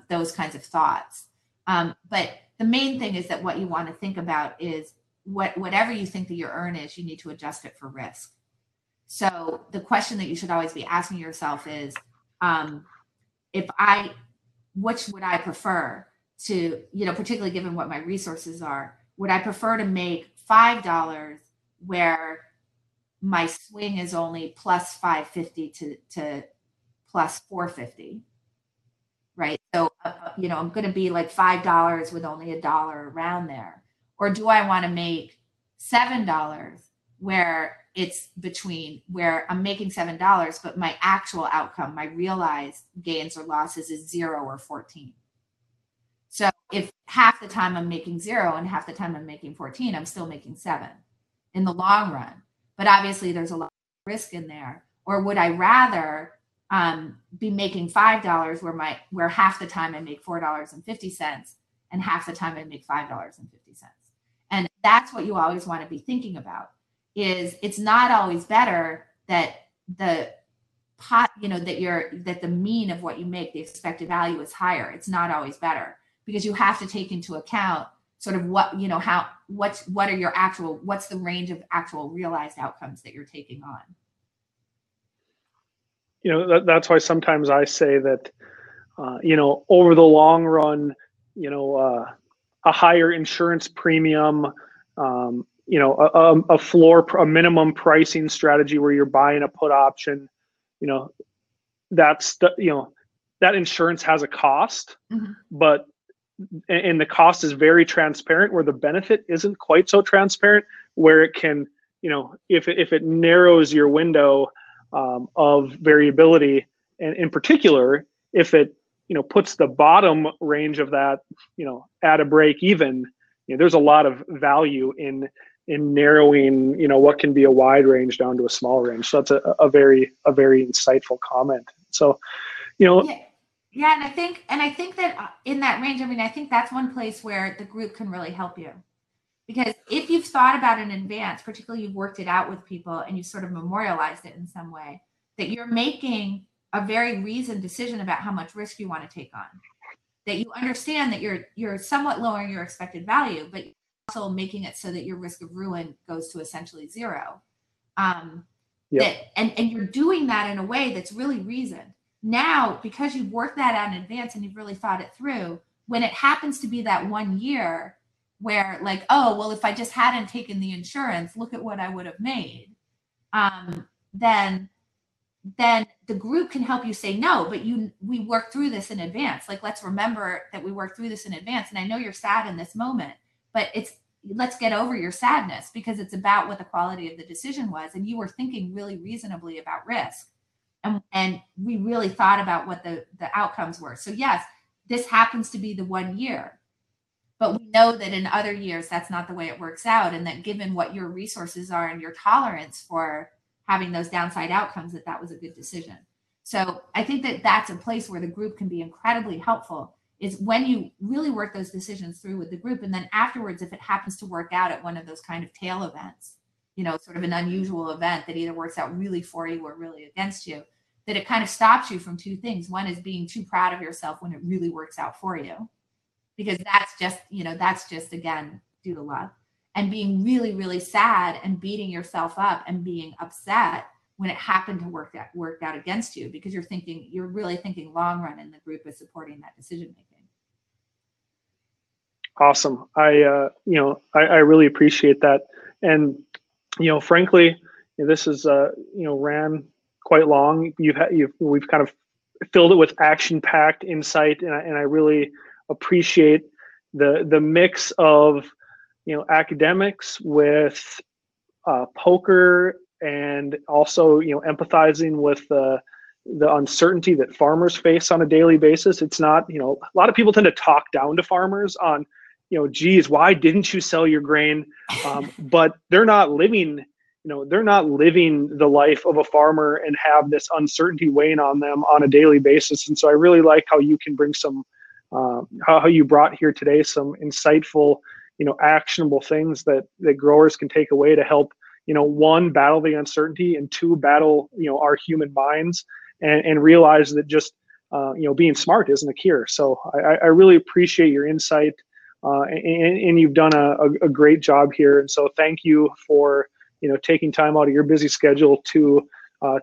those kinds of thoughts. But the main thing is that what you want to think about is whatever you think that your earn is, you need to adjust it for risk. So the question that you should always be asking yourself is, which would I prefer to, particularly given what my resources are, would I prefer to make $5 where my swing is only plus 550 to plus 450, right? So, I'm going to be like $5 with only $1 around there. Or do I want to make $7 where it's where I'm making $7, but my actual outcome, my realized gains or losses is 0 or 14. So if half the time I'm making 0 and half the time I'm making 14, I'm still making 7 in the long run. But obviously there's a lot of risk in there. Or would I rather be making $5 where half the time I make $4.50 and half the time I make $5.50? And that's what you always want to be thinking about. Is it's not always better that the pot, that the mean of what you make, the expected value, is higher. It's not always better, because you have to take into account sort of what's the range of actual realized outcomes that you're taking on. That's why sometimes I say that, over the long run, a higher insurance premium, a minimum pricing strategy where you're buying a put option, that insurance has a cost, but and the cost is very transparent, where the benefit isn't quite so transparent, where it can, if it narrows your window of variability, and in particular, if it, puts the bottom range of that, at a break even, there's a lot of value in narrowing, what can be a wide range down to a small range. So that's a very insightful comment. So, Yeah, and I think that in that range, I think that's one place where the group can really help you. Because if you've thought about it in advance, particularly you've worked it out with people and you sort of memorialized it in some way, that you're making a very reasoned decision about how much risk you want to take on. That you understand that you're somewhat lowering your expected value, but you're also making it so that your risk of ruin goes to essentially 0. And you're doing that in a way that's really reasoned. Now, because you've worked that out in advance and you've really thought it through, when it happens to be that 1 year where, like, oh, well, if I just hadn't taken the insurance, look at what I would have made, then the group can help you say, no, but we worked through this in advance. Like, let's remember that we worked through this in advance. And I know you're sad in this moment, but let's get over your sadness, because it's about what the quality of the decision was. And you were thinking really reasonably about risk. And we really thought about what the outcomes were. So yes, this happens to be the 1 year, but we know that in other years, that's not the way it works out. And that given what your resources are and your tolerance for having those downside outcomes, that was a good decision. So I think that that's a place where the group can be incredibly helpful, is when you really work those decisions through with the group. And then afterwards, if it happens to work out at one of those kind of tail events, sort of an unusual event that either works out really for you or really against you, that it kind of stops you from two things. One is being too proud of yourself when it really works out for you, because that's just, again, due to luck. And being really, really sad and beating yourself up and being upset when it happened to work out against you, because you're really thinking long run, and the group is supporting that decision making. Awesome. I really appreciate that. And, frankly, this is, ran quite long. We've kind of filled it with action-packed insight, and I really appreciate the mix of, academics with poker, and also, empathizing with the uncertainty that farmers face on a daily basis. It's not, a lot of people tend to talk down to farmers on, geez, why didn't you sell your grain? But they're not living, the life of a farmer and have this uncertainty weighing on them on a daily basis. And so I really like how you can bring some, how you brought here today some insightful, actionable things that growers can take away to help, one, battle the uncertainty, and two, battle, our human minds, and realize that just, being smart isn't a cure. So I really appreciate your insight. And you've done a great job here. And so thank you for, taking time out of your busy schedule to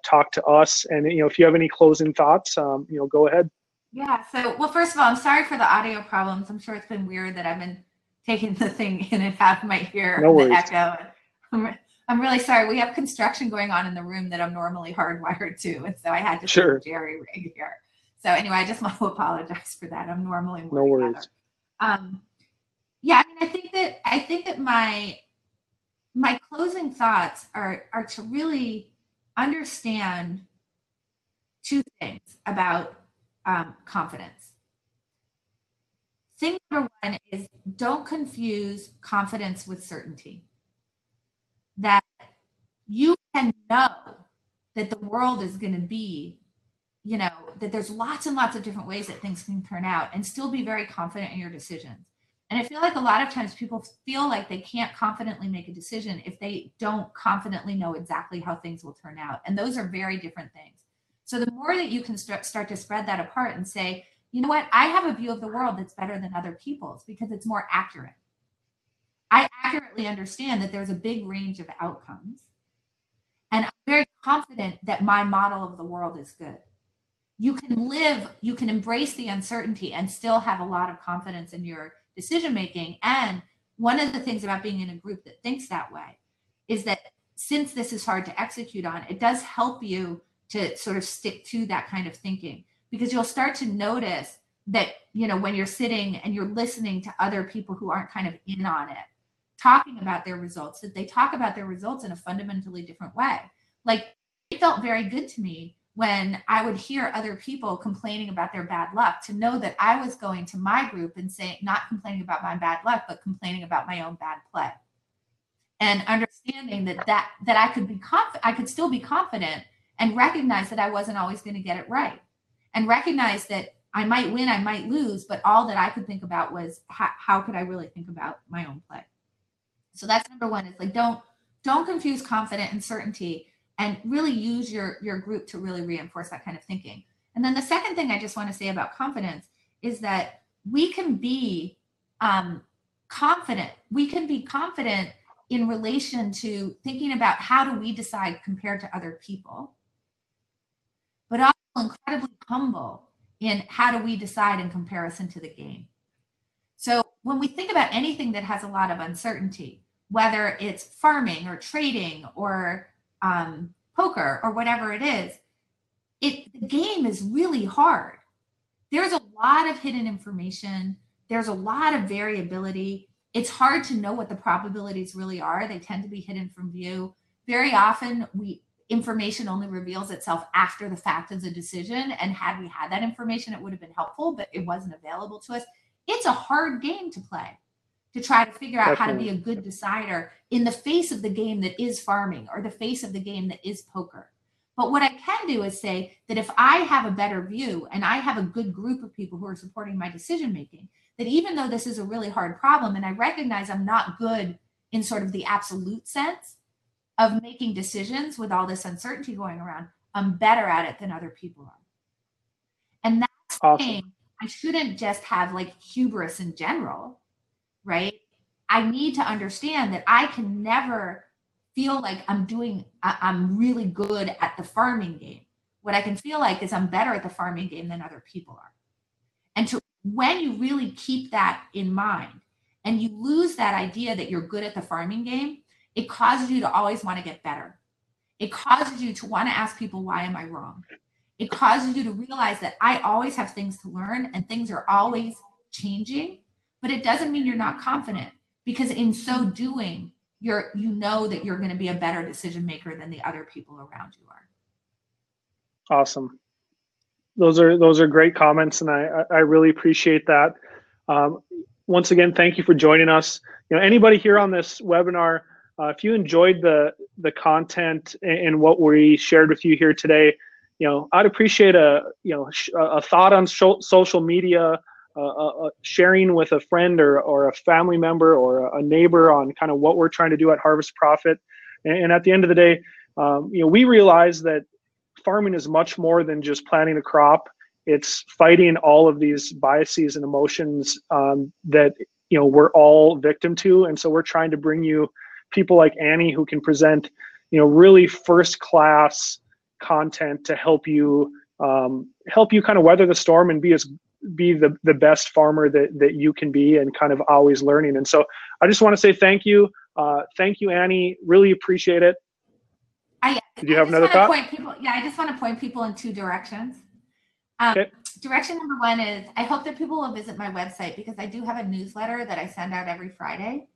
talk to us. And, if you have any closing thoughts, go ahead. Yeah. So, well, first of all, I'm sorry for the audio problems. I'm sure it's been weird that I've been taking the thing in and half might hear the echo. I'm really sorry. We have construction going on in the room that I'm normally hardwired to. And so I had to Sure. jerry rig here. So anyway, I just want to apologize for that. I'm normally more no worries. Yeah, I mean, I think that my closing thoughts are to really understand two things about confidence. Thing number one is, don't confuse confidence with certainty. That you can know that the world is going to be, that there's lots and lots of different ways that things can turn out, and still be very confident in your decisions. And I feel like a lot of times people feel like they can't confidently make a decision if they don't confidently know exactly how things will turn out. And those are very different things. So the more that you can start to spread that apart and say, you know what, I have a view of the world that's better than other people's because it's more accurate. I accurately understand that there's a big range of outcomes. And I'm very confident that my model of the world is good. You can embrace the uncertainty and still have a lot of confidence in your decision making. And one of the things about being in a group that thinks that way is that since this is hard to execute on, it does help you to sort of stick to that kind of thinking, because you'll start to notice that, when you're sitting and you're listening to other people who aren't kind of in on it, talking about their results, that they talk about their results in a fundamentally different way. Like, it felt very good to me when I would hear other people complaining about their bad luck, to know that I was going to my group and saying, not complaining about my bad luck, but complaining about my own bad play. And understanding that I could be I could still be confident, and recognize that I wasn't always going to get it right, and recognize that I might win, I might lose, but all that I could think about was how could I really think about my own play. So that's number one, is like, don't confuse confident and certainty, and really use your group to really reinforce that kind of thinking. And then the second thing I just want to say about confidence is that we can be confident. We can be confident in relation to thinking about how do we decide compared to other people, but also incredibly humble in how do we decide in comparison to the game. So when we think about anything that has a lot of uncertainty, whether it's farming or trading or poker or whatever it is, the game is really hard. There's a lot of hidden information. There's a lot of variability. It's hard to know what the probabilities really are. They tend to be hidden from view. Very often, information only reveals itself after the fact of the decision. And had we had that information, it would have been helpful, but it wasn't available to us. It's a hard game to play, to try to figure out how to be a good decider in the face of the game that is farming, or the face of the game that is poker. But what I can do is say that if I have a better view, and I have a good group of people who are supporting my decision making, that even though this is a really hard problem, and I recognize I'm not good in sort of the absolute sense of making decisions with all this uncertainty going around, I'm better at it than other people are. And that's awesome. saying I shouldn't just have like hubris in general, right? I need to understand that I can never feel like I'm really good at the farming game. What I can feel like is I'm better at the farming game than other people are. And when you really keep that in mind and you lose that idea that you're good at the farming game, it causes you to always want to get better. It causes you to want to ask people, why am I wrong? It causes you to realize that I always have things to learn and things are always changing, but it doesn't mean you're not confident, because in so doing, you know that you're going to be a better decision maker than the other people around you are. Awesome. Those are great comments, and I really appreciate that. Once again, thank you for joining us. Anybody here on this webinar, if you enjoyed the content and what we shared with you here today, I'd appreciate a thought on social media, sharing with a friend or a family member or a neighbor on kind of what we're trying to do at Harvest Profit. And at the end of the day, we realize that farming is much more than just planting a crop. It's fighting all of these biases and emotions that we're all victim to. And so we're trying to bring you people like Annie who can present really first class content to help you kind of weather the storm and be the best farmer that you can be, and kind of always learning. And so I just want to say thank you, Annie. Really appreciate it. Do you have another thought? I just want to point people in two directions. Okay. Direction number one is I hope that people will visit my website, because I do have a newsletter that I send out every Friday.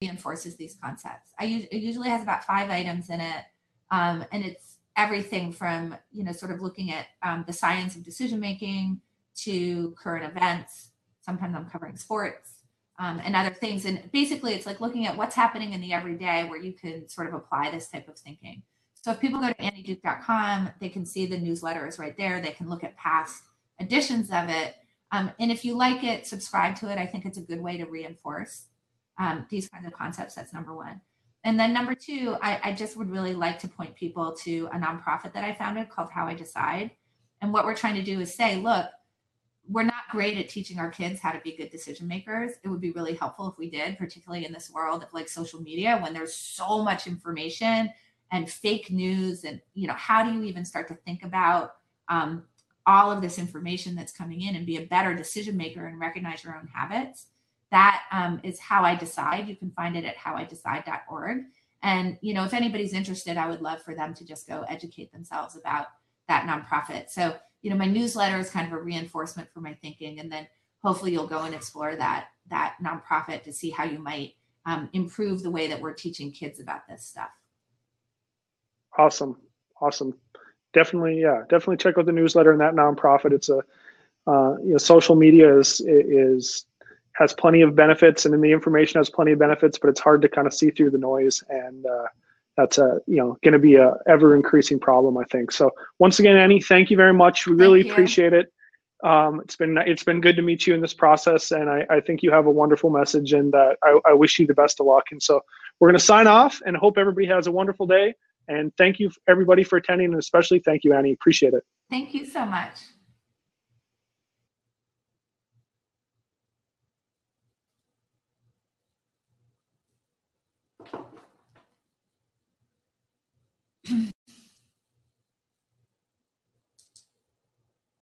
Reinforces these concepts. It usually has about 5 items in it, and it's everything from sort of looking at the science of decision making to current events. Sometimes I'm covering sports. And other things. And basically it's like looking at what's happening in the everyday where you can sort of apply this type of thinking. So if people go to annieduke.com, they can see the newsletter is right there. They can look at past editions of it. And if you like it, subscribe to it. I think it's a good way to reinforce these kinds of concepts. That's number one. And then number two, I just would really like to point people to a nonprofit that I founded called How I Decide. And what we're trying to do is say, look, we're not great at teaching our kids how to be good decision makers. It would be really helpful if we did, particularly in this world of like social media, when there's so much information and fake news. And, how do you even start to think about all of this information that's coming in and be a better decision maker and recognize your own habits? That is How I Decide. You can find it at howidecide.org. And, if anybody's interested, I would love for them to just go educate themselves about that nonprofit. So, my newsletter is kind of a reinforcement for my thinking. And then hopefully you'll go and explore that nonprofit to see how you might improve the way that we're teaching kids about this stuff. Awesome. Definitely check out the newsletter and that nonprofit. It's social media has plenty of benefits, and then the information has plenty of benefits, but it's hard to kind of see through the noise. And that's going to be a ever increasing problem, I think. So once again, Annie, thank you very much. We really appreciate it. It's been good to meet you in this process, and I think you have a wonderful message, and I wish you the best of luck. And so we're going to sign off and hope everybody has a wonderful day. And thank you everybody for attending, and especially thank you, Annie. Appreciate it. Thank you so much.